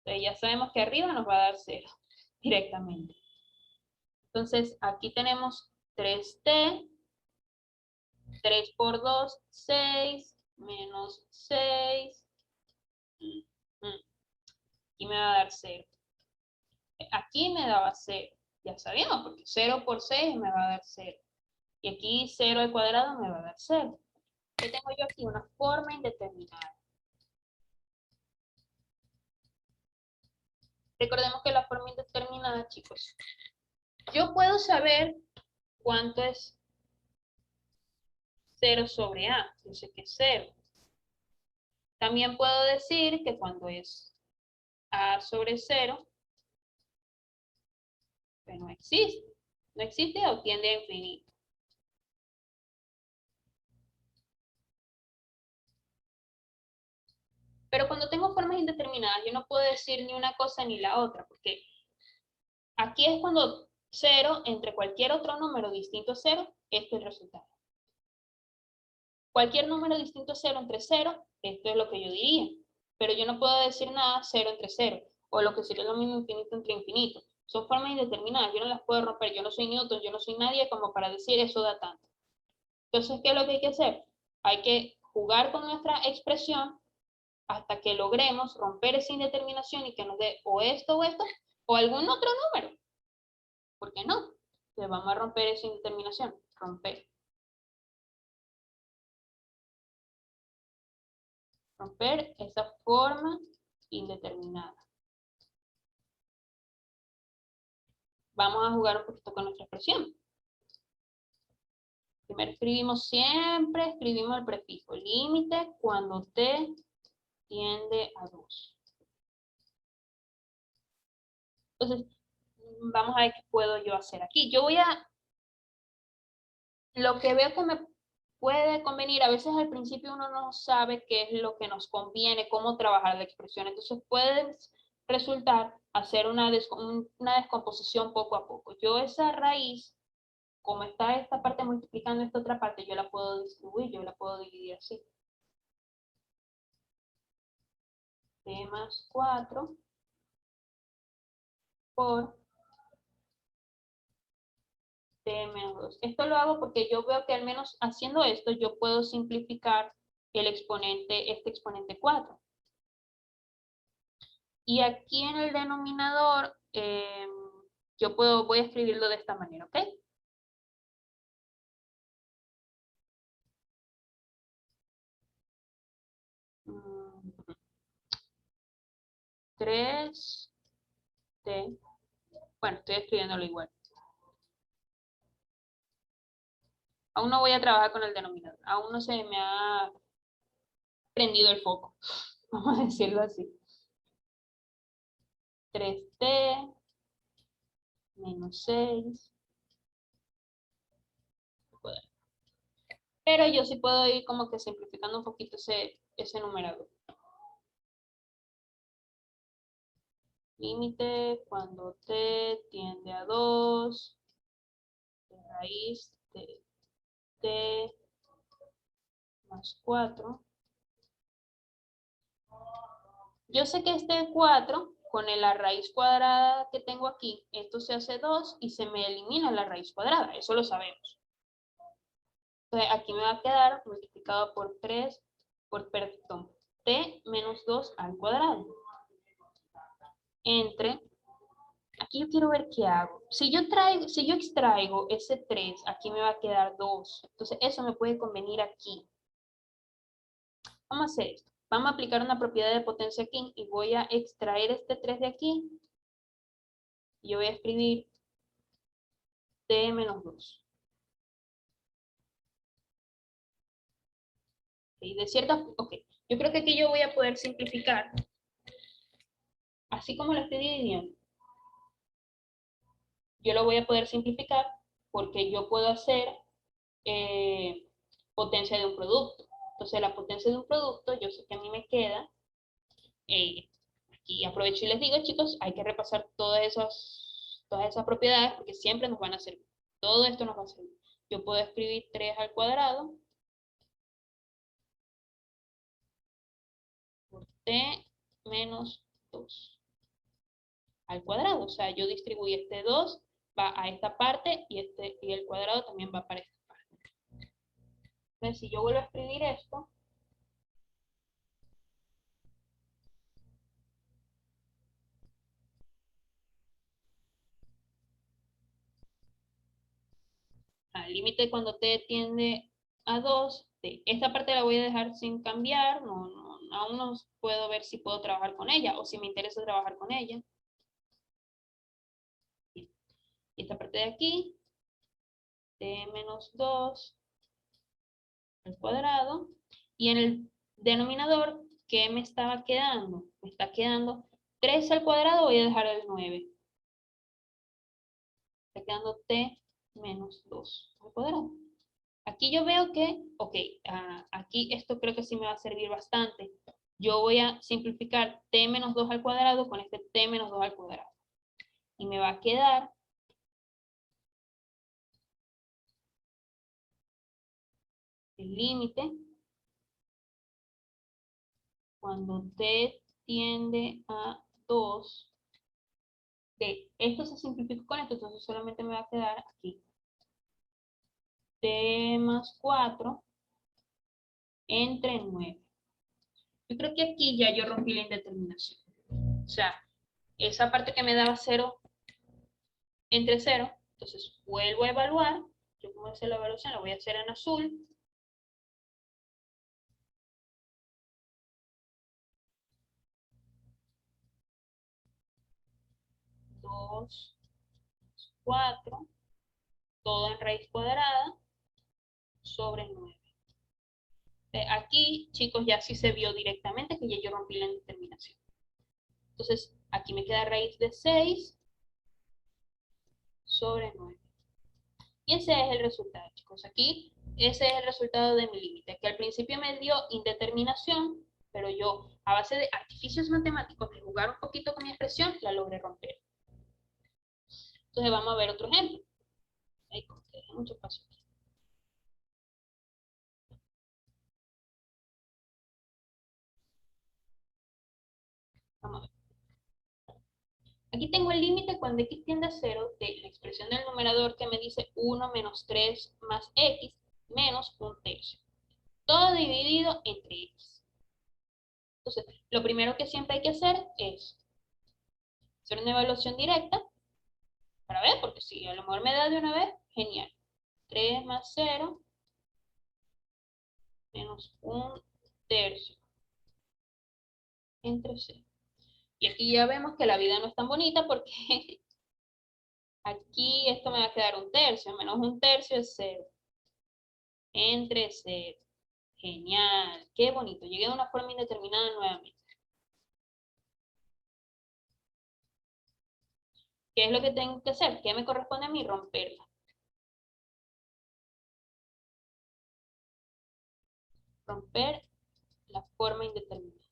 A: Entonces ya sabemos que arriba nos va a dar 0 directamente. Entonces aquí tenemos 3t, 3 por 2, 6, menos 6. Aquí me va a dar 0. Aquí me daba 0. Ya sabíamos, porque 0 por 6 me va a dar 0. Y aquí 0 al cuadrado me va a dar 0. ¿Qué tengo yo aquí? Una forma indeterminada. Recordemos que la forma indeterminada, chicos, yo puedo saber cuánto es 0 sobre a. Yo sé que es 0. También puedo decir que cuando es a sobre 0, pues no existe. No existe o tiende a infinito. Pero cuando tengo formas indeterminadas, yo no puedo decir ni una cosa ni la otra, porque aquí es cuando 0 entre cualquier otro número distinto a 0, este es el resultado. Cualquier número distinto a 0 entre 0, esto es lo que yo diría. Pero yo no puedo decir nada 0 entre 0, o lo que sería lo mismo infinito entre infinito. Son formas indeterminadas, yo no las puedo romper, yo no soy Newton, yo no soy nadie como para decir eso da tanto. Entonces, ¿qué es lo que hay que hacer? Hay que jugar con nuestra expresión hasta que logremos romper esa indeterminación y que nos dé o esto, o algún otro número. ¿Por qué no? Entonces vamos a romper esa indeterminación. Romper. Romper esa forma indeterminada. Vamos a jugar un poquito con nuestra expresión. Primero siempre escribimos el prefijo límite cuando t tiende a 2. Entonces, vamos a ver qué puedo yo hacer aquí. Yo voy a, lo que veo que me puede convenir, a veces al principio uno no sabe qué es lo que nos conviene, cómo trabajar la expresión. Entonces puede resultar hacer una descomposición poco a poco. Yo esa raíz, como está esta parte multiplicando esta otra parte, yo la puedo distribuir, yo la puedo dividir así. T más 4 por T menos 2. Esto lo hago porque yo veo que al menos haciendo esto yo puedo simplificar el exponente, este exponente 4. Y aquí en el denominador, yo voy a escribirlo de esta manera, ¿ok? Mm, 3t, bueno, estoy escribiéndolo igual. Aún no voy a trabajar con el denominador. Aún no se me ha prendido el foco. Vamos a decirlo así. 3t menos 6. Pero yo sí puedo ir como que simplificando un poquito ese numerador. Límite cuando t tiende a 2, de raíz de t más 4. Yo sé que este 4, con la raíz cuadrada que tengo aquí, esto se hace 2 y se me elimina la raíz cuadrada, eso lo sabemos. Entonces aquí me va a quedar multiplicado por 3, perdón, t menos 2 al cuadrado. Entre, aquí yo quiero ver qué hago. Si yo extraigo ese 3, aquí me va a quedar 2. Entonces eso me puede convenir aquí. Vamos a hacer esto. Vamos a aplicar una propiedad de potencia aquí y voy a extraer este 3 de aquí. Y yo voy a escribir t menos 2. ¿Okay? Yo creo que aquí yo voy a poder simplificar. Así como lo estoy dividiendo, yo lo voy a poder simplificar porque yo puedo hacer eh, potencia de un producto. Entonces la potencia de un producto, yo sé que a mí me queda, eh, aquí aprovecho y les digo, chicos, hay que repasar todas esas propiedades porque siempre nos van a servir. Todo esto nos va a servir. Yo puedo escribir 3 al cuadrado por t menos 2 al cuadrado. O sea, yo distribuí este 2, va a esta parte y el cuadrado también va para esta parte. Entonces, si yo vuelvo a escribir esto, al límite cuando t tiende a 2, esta parte la voy a dejar sin cambiar, aún no puedo ver si puedo trabajar con ella o si me interesa trabajar con ella. Y esta parte de aquí, t menos 2 al cuadrado, y en el denominador, ¿qué me estaba quedando? Me está quedando 3 al cuadrado, voy a dejar el 9. Está quedando t menos 2 al cuadrado. Aquí yo veo que, ok, aquí esto creo que sí me va a servir bastante. Yo voy a simplificar t menos 2 al cuadrado con este t menos 2 al cuadrado. Y me va a quedar el límite cuando t tiende a 2. Esto se simplifica con esto, entonces solamente me va a quedar aquí. T más 4 entre 9. Yo creo que aquí ya yo rompí la indeterminación. O sea, esa parte que me daba 0 entre 0, entonces vuelvo a evaluar. Yo como hacer la evaluación la voy a hacer en azul. Dos, 4, todo en raíz cuadrada sobre 9. Aquí, chicos, ya sí se vio directamente que ya yo rompí la indeterminación. Entonces, aquí me queda raíz de 6 sobre 9. Y ese es el resultado, chicos. Aquí, ese es el resultado de mi límite, que al principio me dio indeterminación, pero yo, a base de artificios matemáticos, de jugar un poquito con mi expresión, la logré romper. Entonces, vamos a ver otro ejemplo. Hay mucho paso aquí. Vamos a ver. Aquí tengo el límite cuando x tiende a 0 de la expresión del numerador que me dice 1 menos 3 más x menos un tercio. Todo dividido entre x. Entonces, lo primero que siempre hay que hacer es hacer una evaluación directa para ver, porque si a lo mejor me da de una vez, genial. 3 más 0 menos un tercio entre 0. Y aquí ya vemos que la vida no es tan bonita porque aquí esto me va a quedar un tercio, menos un tercio es 0. entre z. Genial, qué bonito. Llegué a una forma indeterminada nuevamente. ¿Qué es lo que tengo que hacer? ¿Qué me corresponde a mí? Romperla. Romper la forma indeterminada.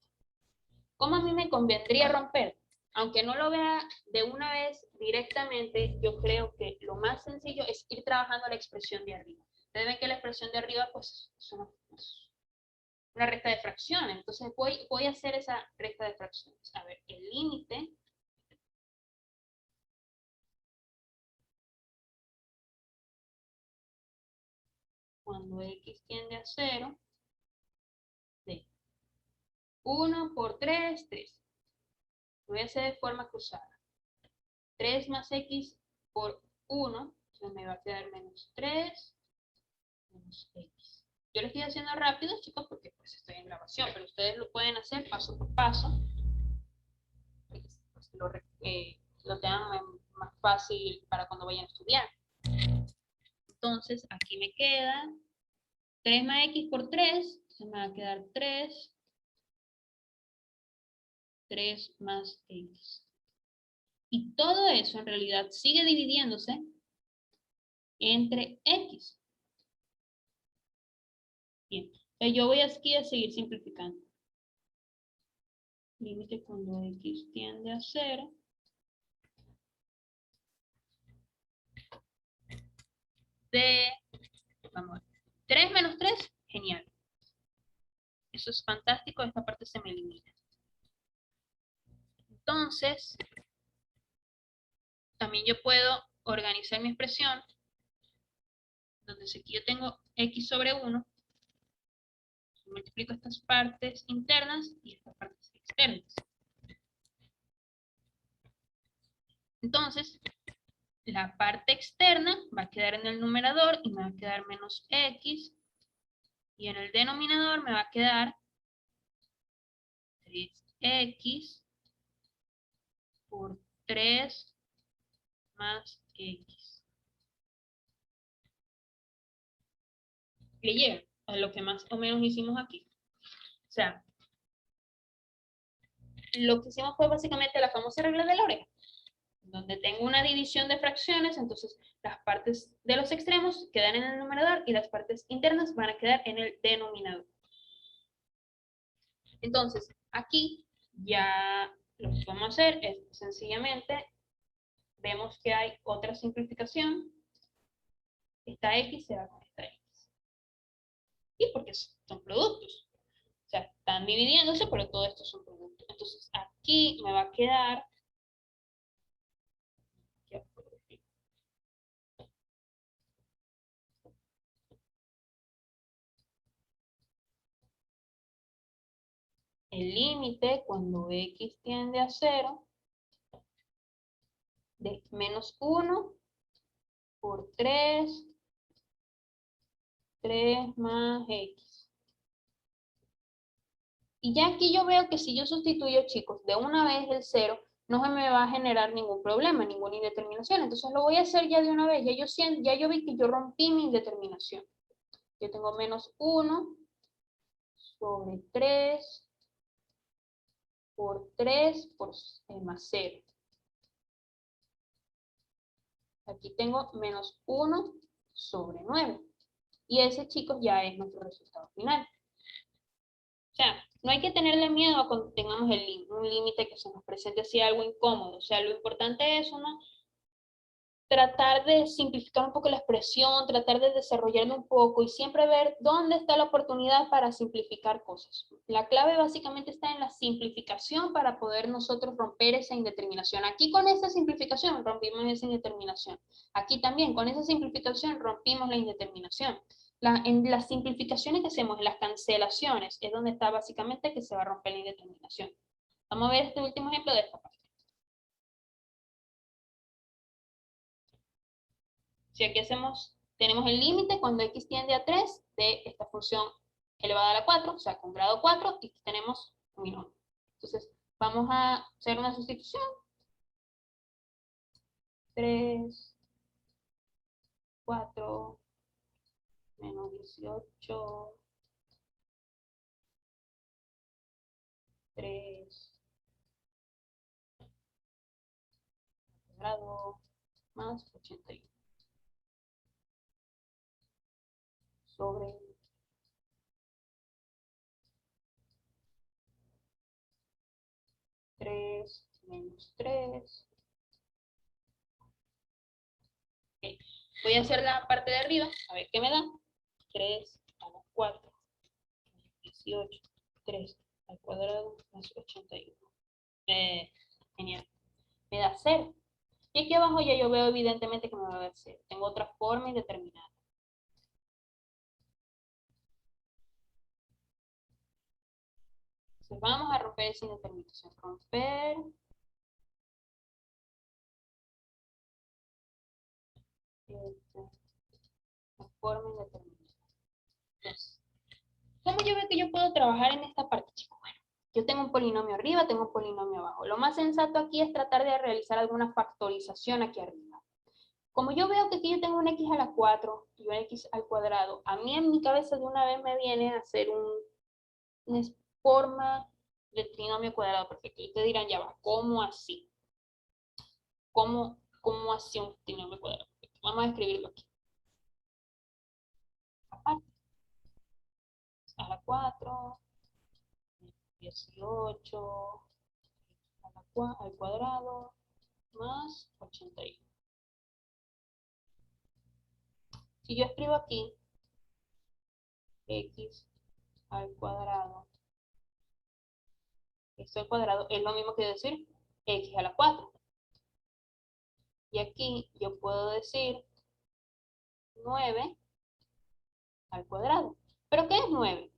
A: ¿Cómo a mí me convendría romper? Aunque no lo vea de una vez directamente, yo creo que lo más sencillo es ir trabajando la expresión de arriba. Ustedes ven que la expresión de arriba pues, es una recta de fracciones. Entonces voy a hacer esa recta de fracciones. A ver, el límite cuando x tiende a 0 de 1 por 3, 3. Lo voy a hacer de forma cruzada. 3 más x por 1, entonces me va a quedar menos 3 menos x. Yo lo estoy haciendo rápido, chicos, porque pues estoy en grabación, pero ustedes lo pueden hacer paso por paso, pues, lo tengan más fácil para cuando vayan a estudiar. Entonces, aquí me queda 3 más x por 3, se me va a quedar 3 más x. Y todo eso en realidad sigue dividiéndose entre x. Bien, yo voy aquí a seguir simplificando. Límite cuando x tiende a 0. De, vamos a ver, 3 menos 3, genial. Eso es fantástico, esta parte se me elimina. Entonces, también yo puedo organizar mi expresión, donde si aquí yo tengo x sobre 1, multiplico estas partes internas y estas partes externas. Entonces, la parte externa va a quedar en el numerador y me va a quedar menos x, y en el denominador me va a quedar 3x por 3 más x. ¿Le llega a lo que más o menos hicimos aquí? O sea, lo que hicimos fue básicamente la famosa regla de la oreja, donde tengo una división de fracciones, entonces las partes de los extremos quedan en el numerador y las partes internas van a quedar en el denominador. Entonces, aquí ya lo que vamos a hacer es sencillamente, vemos que hay otra simplificación. Esta x se va con esta x. Y porque son productos. O sea, están dividiéndose, pero todo esto son productos. Entonces, aquí me va a quedar el límite cuando x tiende a 0 de menos 1 por 3 más x. Y ya aquí yo veo que si yo sustituyo, chicos, de una vez el 0, no se me va a generar ningún problema, ninguna indeterminación. Entonces lo voy a hacer ya de una vez. Ya yo vi que yo rompí mi indeterminación. Yo tengo menos 1 sobre 3 por 3 más 0. Aquí tengo menos 1 sobre 9. Y ese, chicos, ya es nuestro resultado final. O sea, no hay que tenerle miedo a cuando tengamos un límite que se nos presente así algo incómodo. O sea, lo importante es uno tratar de simplificar un poco la expresión, tratar de desarrollarlo un poco y siempre ver dónde está la oportunidad para simplificar cosas. La clave básicamente está en la simplificación para poder nosotros romper esa indeterminación. Aquí con esta simplificación rompimos esa indeterminación. Aquí también con esa simplificación rompimos la indeterminación. En las simplificaciones que hacemos, en las cancelaciones, es donde está básicamente que se va a romper la indeterminación. Vamos a ver este último ejemplo de esta parte. Si aquí tenemos el límite cuando x tiende a 3 de esta función elevada a la 4, o sea, con grado 4, y aquí tenemos un binomio. Entonces, vamos a hacer una sustitución. 3, 4, menos 18, 3 cuadrado más 81 sobre 3 menos 3. Okay. Voy a hacer la parte de arriba, a ver qué me da. 3 a la 4, 18, 3 al cuadrado más 81. Genial. Me da 0. Y aquí abajo ya yo veo evidentemente que me va a dar 0. Tengo otra forma indeterminada. Entonces vamos a romper esa indeterminación. Romper. La forma indeterminada. Entonces, ¿cómo yo veo que yo puedo trabajar en esta parte, chicos? Bueno, yo tengo un polinomio arriba, tengo un polinomio abajo. Lo más sensato aquí es tratar de realizar alguna factorización aquí arriba. Como yo veo que aquí yo tengo un x a la 4 y un x al cuadrado, a mí en mi cabeza de una vez me viene a hacer una forma de trinomio cuadrado perfecto. Y ustedes dirán, ya va, ¿cómo así? ¿Cómo así un trinomio cuadrado perfecto? Vamos a escribirlo aquí. Aparte, a la 4, 18 al cuadrado más 81. Si yo escribo aquí x al cuadrado, esto al cuadrado es lo mismo que decir x a la 4. Y aquí yo puedo decir 9 al cuadrado. ¿Pero qué es 9?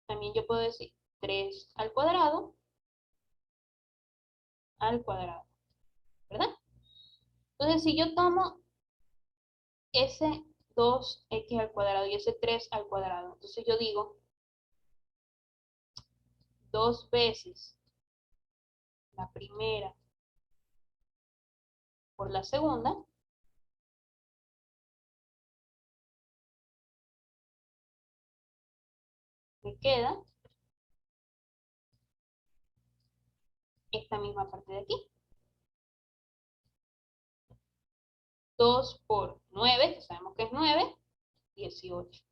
A: También yo puedo decir 3 al cuadrado, ¿verdad? Entonces, si yo tomo ese 2x al cuadrado y ese 3 al cuadrado, entonces yo digo 2 veces la primera por la segunda, me queda esta misma parte de aquí. 2 por 9, que sabemos que es 9, 18.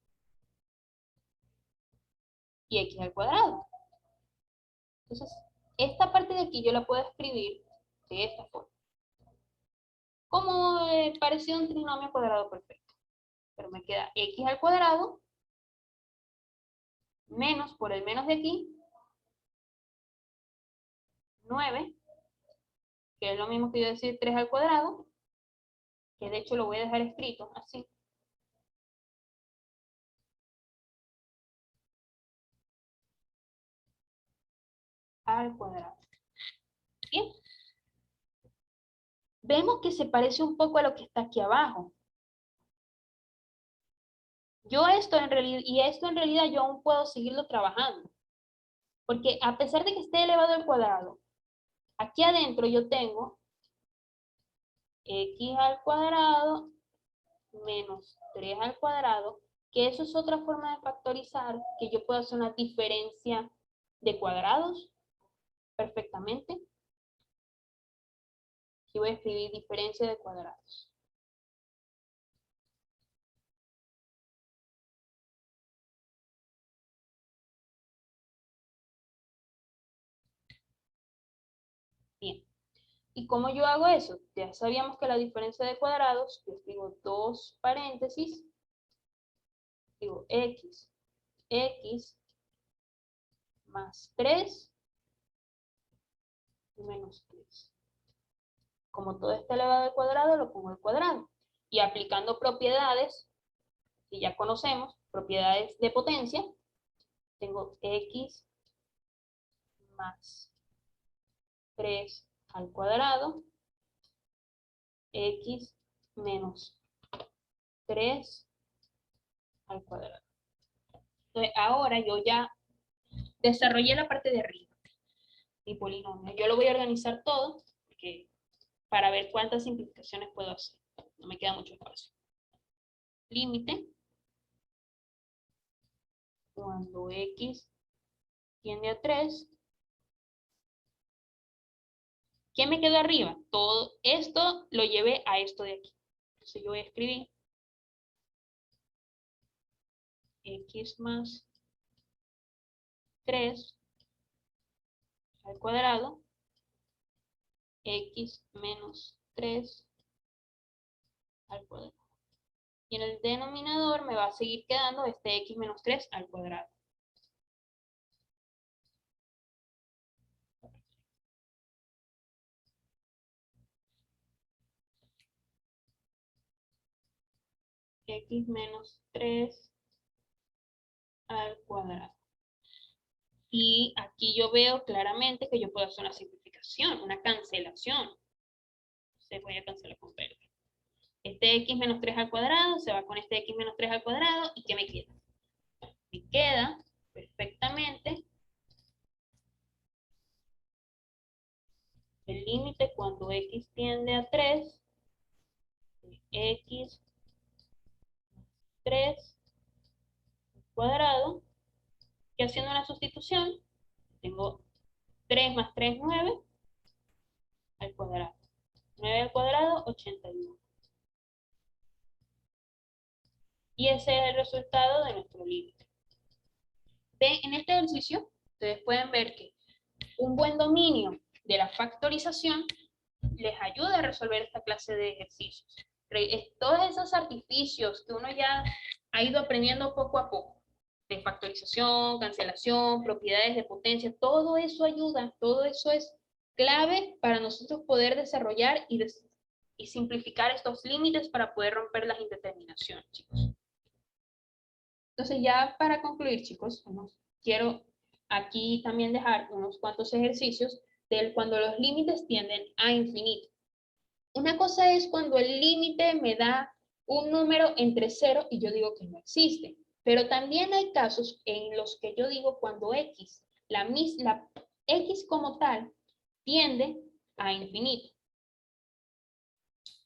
A: Y x al cuadrado. Entonces, esta parte de aquí yo la puedo escribir de esta forma. Como parecido a un trinomio cuadrado perfecto. Pero me queda x al cuadrado menos por el menos de aquí, 9, que es lo mismo que yo decir 3 al cuadrado, que de hecho lo voy a dejar escrito así. Al cuadrado. Bien. Vemos que se parece un poco a lo que está aquí abajo. Esto en realidad yo aún puedo seguirlo trabajando. Porque a pesar de que esté elevado al cuadrado, aquí adentro yo tengo x al cuadrado menos 3 al cuadrado, que eso es otra forma de factorizar, que yo puedo hacer una diferencia de cuadrados perfectamente. Aquí voy a escribir diferencia de cuadrados. Bien. ¿Y cómo yo hago eso? Ya sabíamos que la diferencia de cuadrados, yo escribo 2 paréntesis, digo x más 3 y menos 3. Como todo está elevado al cuadrado, lo pongo al cuadrado. Y aplicando propiedades, que ya conocemos, propiedades de potencia, tengo x más 3 al cuadrado, x menos 3 al cuadrado. Entonces, ahora yo ya desarrollé la parte de arriba, mi polinomio. Yo lo voy a organizar todo para ver cuántas simplificaciones puedo hacer. No me queda mucho espacio. Límite cuando x tiende a 3. ¿Qué me quedó arriba? Todo esto lo llevé a esto de aquí. Entonces yo voy a escribir x más 3 al cuadrado, x menos 3 al cuadrado. Y en el denominador me va a seguir quedando este x menos 3 al cuadrado. X menos 3 al cuadrado. Y aquí yo veo claramente que yo puedo hacer una simplificación, una cancelación. Se voy a cancelar con pérdida. Este x menos 3 al cuadrado se va con este x menos 3 al cuadrado. ¿Y qué me queda? Me queda perfectamente el límite cuando x tiende a 3, x 3 al cuadrado, que haciendo una sustitución, tengo 3 más 3, 9 al cuadrado. 9 al cuadrado, 81. Y ese es el resultado de nuestro límite. En este ejercicio, ustedes pueden ver que un buen dominio de la factorización les ayuda a resolver esta clase de ejercicios. Todos esos artificios que uno ya ha ido aprendiendo poco a poco, de factorización, cancelación, propiedades de potencia, todo eso ayuda, todo eso es clave para nosotros poder desarrollar y simplificar estos límites para poder romper las indeterminaciones, chicos. Entonces ya para concluir, chicos, quiero aquí también dejar unos cuantos ejercicios del cuando los límites tienden a infinito. Una cosa es cuando el límite me da un número entre 0 y yo digo que no existe. Pero también hay casos en los que yo digo cuando x, la x como tal, tiende a infinito.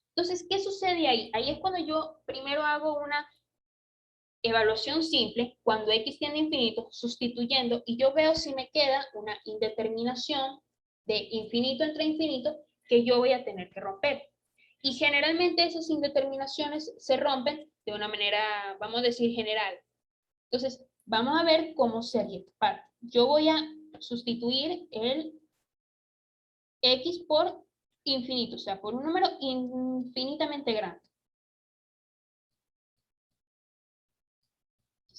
A: Entonces, ¿qué sucede ahí? Ahí es cuando yo primero hago una evaluación simple, cuando x tiende a infinito, sustituyendo, y yo veo si me queda una indeterminación de infinito entre infinito que yo voy a tener que romper. Y generalmente esas indeterminaciones se rompen de una manera, vamos a decir, general. Entonces, vamos a ver cómo sería esta parte. Yo voy a sustituir el x por infinito, o sea, por un número infinitamente grande.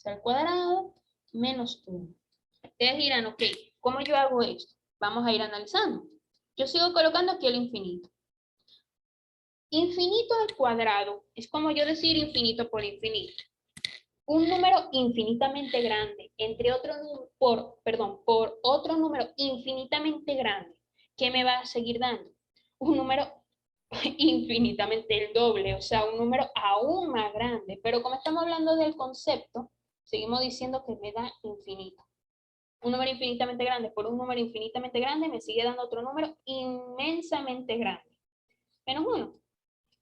A: Al cuadrado menos 1. Ustedes dirán, ok, ¿cómo yo hago esto? Vamos a ir analizando. Yo sigo colocando aquí el infinito. Infinito al cuadrado es como yo decir infinito por infinito. Un número infinitamente grande entre otro por otro número infinitamente grande, ¿qué me va a seguir dando? Un número infinitamente el doble, o sea, un número aún más grande. Pero como estamos hablando del concepto, seguimos diciendo que me da infinito. Un número infinitamente grande por un número infinitamente grande me sigue dando otro número inmensamente grande. Menos 1.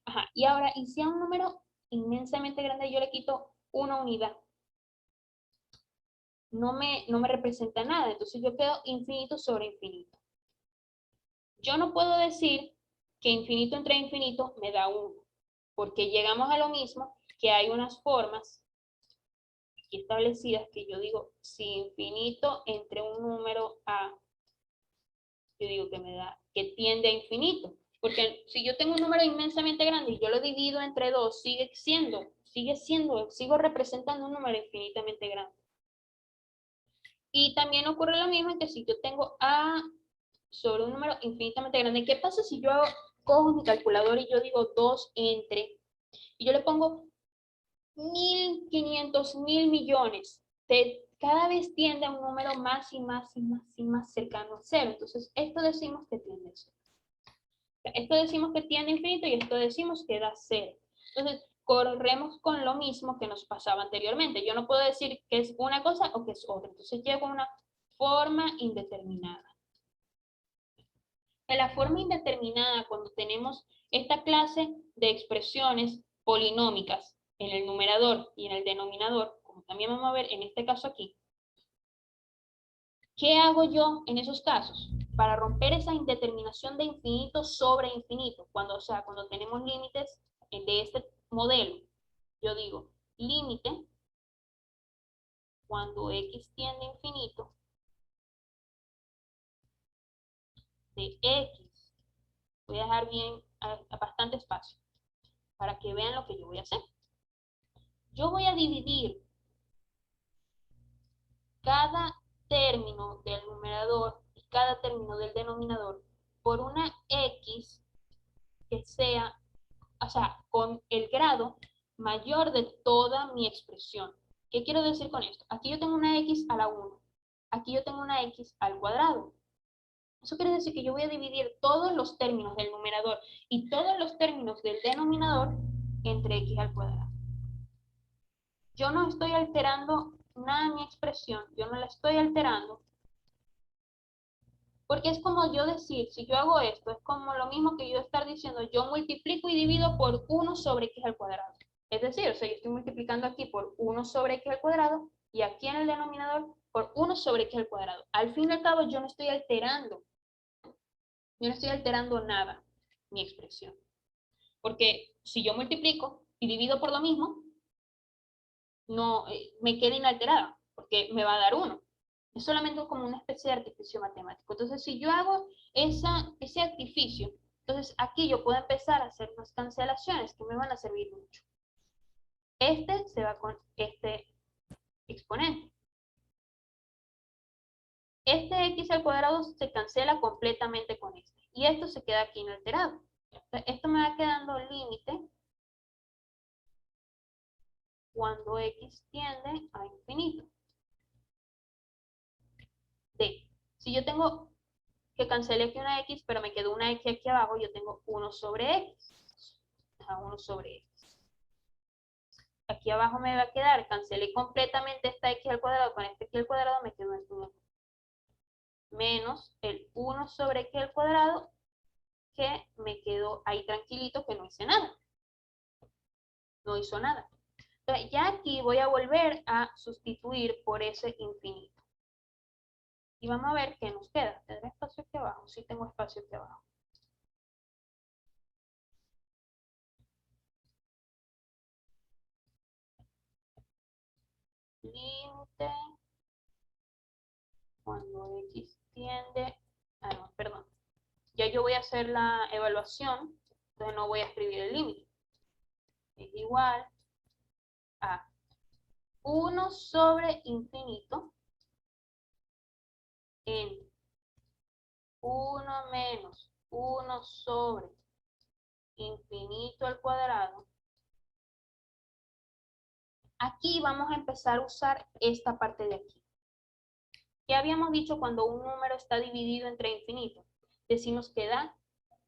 A: Ajá. Y ahora, y si a un número inmensamente grande yo le quito una unidad, no me representa nada. Entonces yo quedo infinito sobre infinito. Yo no puedo decir que infinito entre infinito me da 1, porque llegamos a lo mismo, que hay unas formas aquí establecidas que yo digo, si infinito entre un número a, yo digo que me da, que tiende a infinito. Porque si yo tengo un número inmensamente grande y yo lo divido entre 2, sigo representando un número infinitamente grande. Y también ocurre lo mismo que si yo tengo a sobre un número infinitamente grande. ¿Qué pasa si yo cojo mi calculador y yo digo 2 entre, y yo le pongo 1.500, 1.000 millones? Cada vez tiende a un número más y más y más y más cercano a 0. Entonces, esto decimos que tiende a 0. Esto decimos que tiende a infinito y esto decimos que da 0. Entonces, corremos con lo mismo que nos pasaba anteriormente. Yo no puedo decir que es una cosa o que es otra. Entonces, llego a una forma indeterminada. En la forma indeterminada, cuando tenemos esta clase de expresiones polinómicas en el numerador y en el denominador, como también vamos a ver en este caso aquí, ¿qué hago yo en esos casos? Para romper esa indeterminación de infinito sobre infinito, cuando, o sea, cuando tenemos límites de este modelo, yo digo, límite cuando x tiende a infinito de x. Voy a dejar bien a bastante espacio para que vean lo que yo voy a hacer. Yo voy a dividir cada término del numerador y cada término del denominador por una x que sea, o sea, con el grado mayor de toda mi expresión. ¿Qué quiero decir con esto? Aquí yo tengo una x a la 1. Aquí yo tengo una x al cuadrado. Eso quiere decir que yo voy a dividir todos los términos del numerador y todos los términos del denominador entre x al cuadrado. Yo no estoy alterando nada en mi expresión, yo no la estoy alterando, porque es como yo decir, si yo hago esto, es como lo mismo que yo estar diciendo, yo multiplico y divido por 1 sobre x al cuadrado. Es decir, o sea, yo estoy multiplicando aquí por 1 sobre x al cuadrado y aquí en el denominador por 1 sobre x al cuadrado. Al fin y al cabo, yo no estoy alterando nada mi expresión. Porque si yo multiplico y divido por lo mismo, no me queda inalterada, porque me va a dar 1. Es solamente como una especie de artificio matemático. Entonces, si yo hago ese artificio, entonces aquí yo puedo empezar a hacer unas cancelaciones que me van a servir mucho. Este se va con este exponente. Este x al cuadrado se cancela completamente con este. Y esto se queda aquí inalterado. Esto me va quedando límite cuando x tiende a infinito. D. Si yo tengo que cancelé aquí una x, pero me quedó una x aquí abajo, yo tengo 1 sobre x. 1 sobre x. Aquí abajo me va a quedar, cancelé completamente esta x al cuadrado con este x al cuadrado, me quedó esto menos el 1 sobre x al cuadrado, que me quedó ahí tranquilito, que no hice nada. No hizo nada. Entonces, ya aquí voy a volver a sustituir por ese infinito. Y vamos a ver qué nos queda. ¿Tendré espacio aquí abajo? Sí, tengo espacio aquí abajo. Límite cuando x tiende, no, perdón, ya yo voy a hacer la evaluación, entonces no voy a escribir el límite. Es igual a 1 sobre infinito en 1 menos 1 sobre infinito al cuadrado. Aquí vamos a empezar a usar esta parte de aquí. Ya habíamos dicho cuando un número está dividido entre infinito, decimos que da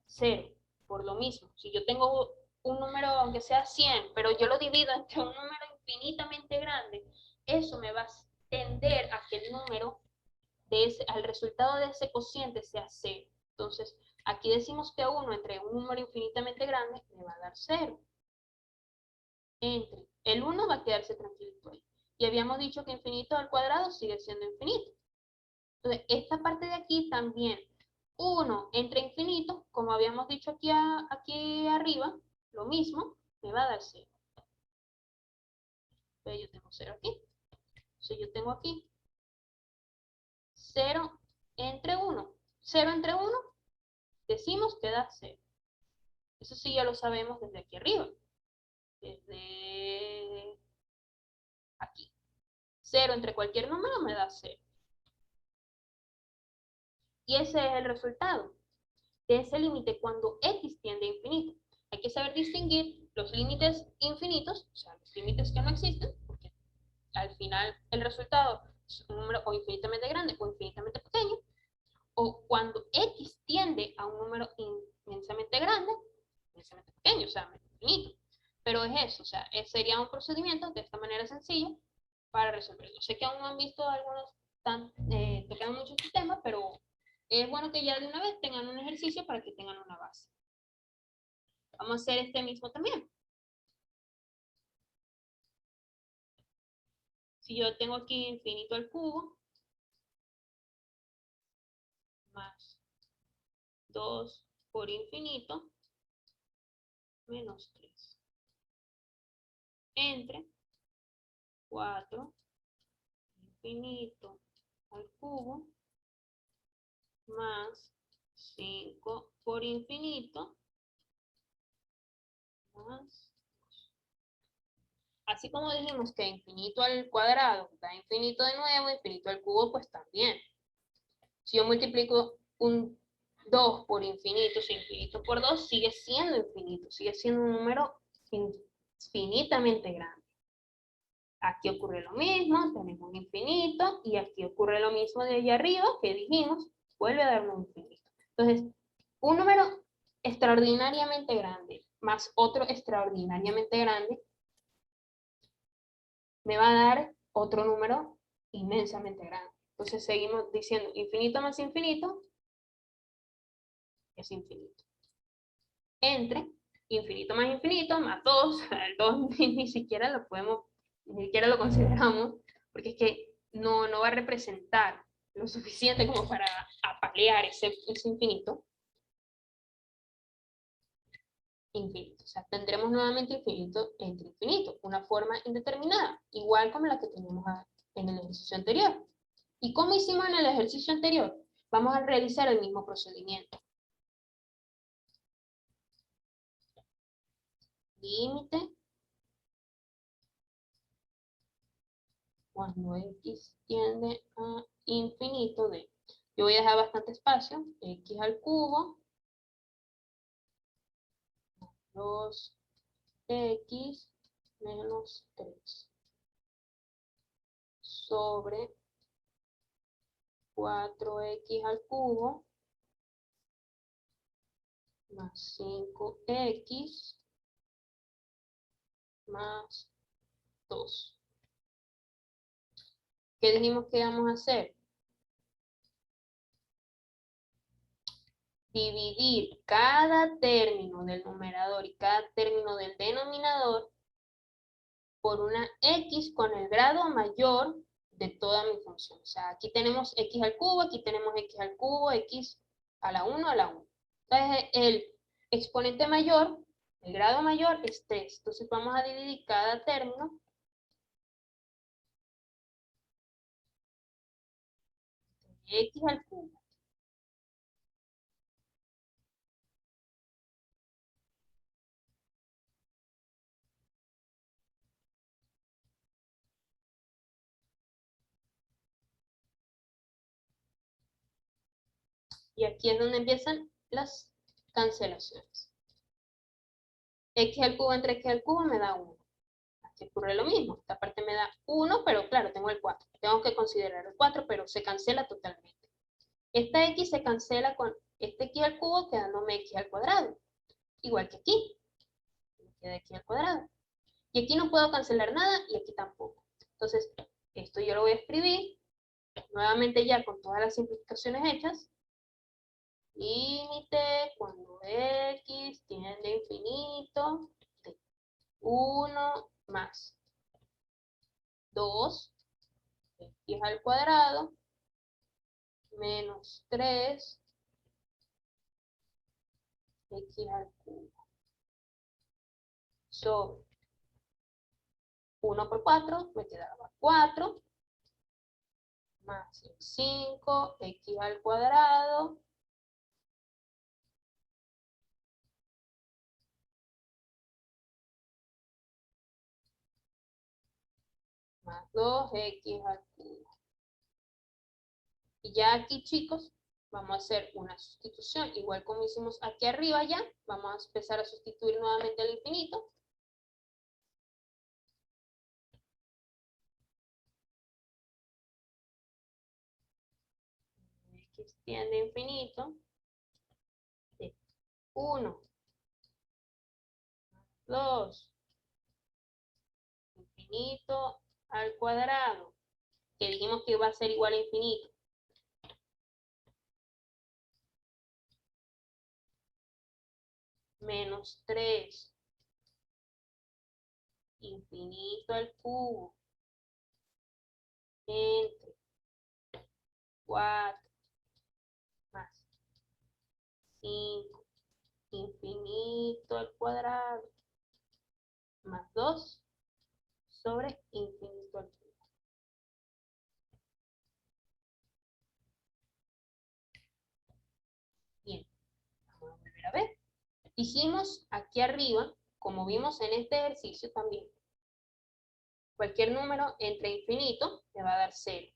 A: 0, por lo mismo. Si yo tengo un número, aunque sea 100, pero yo lo divido entre un número infinitamente grande, eso me va a tender a que el número, al resultado de ese cociente sea 0. Entonces, aquí decimos que 1 entre un número infinitamente grande me va a dar 0. Entre el 1 va a quedarse tranquilito ahí. Y habíamos dicho que infinito al cuadrado sigue siendo infinito. Entonces, esta parte de aquí también, 1 entre infinito, como habíamos dicho aquí arriba, lo mismo, me va a dar 0. Entonces, yo tengo 0 aquí. Entonces, yo tengo aquí 0 entre 1. 0 entre 1, decimos que da 0. Eso sí ya lo sabemos desde aquí arriba. Desde aquí. 0 entre cualquier número me da 0. Y ese es el resultado de ese límite cuando x tiende a infinito. Hay que saber distinguir los límites infinitos, o sea, los límites que no existen, porque al final el resultado es un número o infinitamente grande o infinitamente pequeño, o cuando x tiende a un número inmensamente grande, inmensamente pequeño, o sea, infinito. Pero es eso, o sea, sería un procedimiento de esta manera sencilla para resolverlo. Sé que aún no han visto algunos tan, tocando mucho este tema, pero es bueno que ya de una vez tengan un ejercicio para que tengan una base. Vamos a hacer este mismo también. Si yo tengo aquí infinito al cubo, más 2 por infinito, menos 3. Entre 4 infinito al cubo, más 5 por infinito, más. Así como dijimos que infinito al cuadrado da infinito de nuevo, infinito al cubo, pues también. Si yo multiplico un 2 por infinito, si infinito por 2 sigue siendo infinito, sigue siendo un número infinitamente grande. Aquí ocurre lo mismo, tenemos un infinito, y aquí ocurre lo mismo de allá arriba, que dijimos, vuelve a darnos un infinito. Entonces, un número extraordinariamente grande más otro extraordinariamente grande me va a dar otro número inmensamente grande. Entonces seguimos diciendo infinito más infinito es infinito. Entre infinito más 2, el 2 ni siquiera lo podemos, ni siquiera lo consideramos, porque es que no va a representar lo suficiente como para apalear ese infinito. Infinito. O sea, tendremos nuevamente infinito entre infinito, una forma indeterminada, igual como la que teníamos en el ejercicio anterior. ¿Y cómo hicimos en el ejercicio anterior? Vamos a realizar el mismo procedimiento. Límite cuando x tiende a infinito de, yo voy a dejar bastante espacio, x al cubo, 2x menos 3 sobre 4x al cubo más 5x más 2. ¿Qué dijimos que íbamos a hacer? Dividir cada término del numerador y cada término del denominador por una x con el grado mayor de toda mi función. O sea, aquí tenemos x al cubo, aquí tenemos x al cubo, x a la 1 a la 1. Entonces, el exponente mayor, el grado mayor es 3. Entonces, vamos a dividir cada término de x al cubo. Y aquí es donde empiezan las cancelaciones. X al cubo entre x al cubo me da 1. Aquí ocurre lo mismo. Esta parte me da 1, pero claro, tengo el 4. Tengo que considerar el 4, pero se cancela totalmente. Esta x se cancela con este x al cubo, quedándome x al cuadrado. Igual que aquí. Me queda x al cuadrado. Y aquí no puedo cancelar nada, y aquí tampoco. Entonces, esto yo lo voy a escribir, nuevamente ya con todas las simplificaciones hechas. Límite cuando x tiende a infinito de 1 más 2 x al cuadrado menos 3 x al cubo sobre 1 por 4 me quedaba 4 más 5 x al cuadrado más 2x al cubo. Y ya aquí, chicos, vamos a hacer una sustitución, igual como hicimos aquí arriba ya, vamos a empezar a sustituir nuevamente el infinito. X tiende a infinito de 1, 2, infinito al cuadrado, que dijimos que iba a ser igual a infinito, menos 3, infinito al cubo, entre 4 más 5 infinito al cuadrado más 2 sobre infinito al cubo. Bien, vamos a volver a ver. Hicimos aquí arriba, como vimos en este ejercicio también, cualquier número entre infinito me va a dar 0.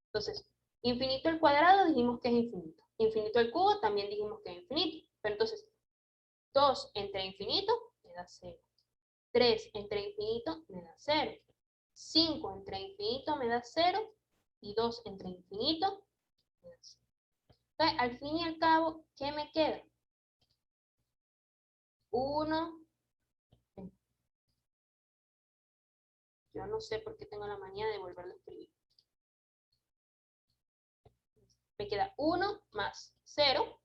A: Entonces, infinito al cuadrado dijimos que es infinito. Infinito al cubo también dijimos que es infinito. Pero entonces, 2 entre infinito me da 0. 3 entre infinito me da 0. 5 entre infinito me da 0. Y 2 entre infinito me da 0. Entonces, al fin y al cabo, ¿qué me queda? 1. Yo no sé por qué tengo la manía de volverlo a escribir. Me queda 1 más 0.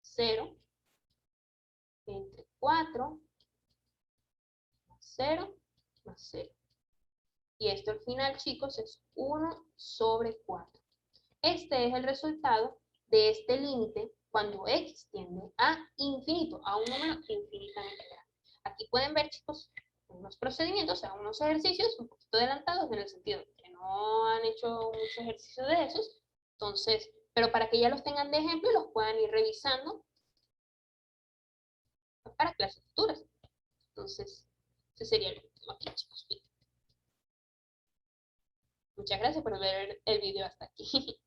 A: 0 entre 4 más 0 más 0. Y esto al final, chicos, es 1 sobre 4. Este es el resultado de este límite cuando x tiende a infinito, a un número infinitamente grande. Aquí pueden ver, chicos, unos procedimientos, o sea, unos ejercicios un poquito adelantados en el sentido de que no han hecho muchos ejercicios de esos. Entonces, pero para que ya los tengan de ejemplo y los puedan ir revisando para clases futuras. Entonces, ese sería el último aquí, chicos. Muchas gracias por ver el video hasta aquí.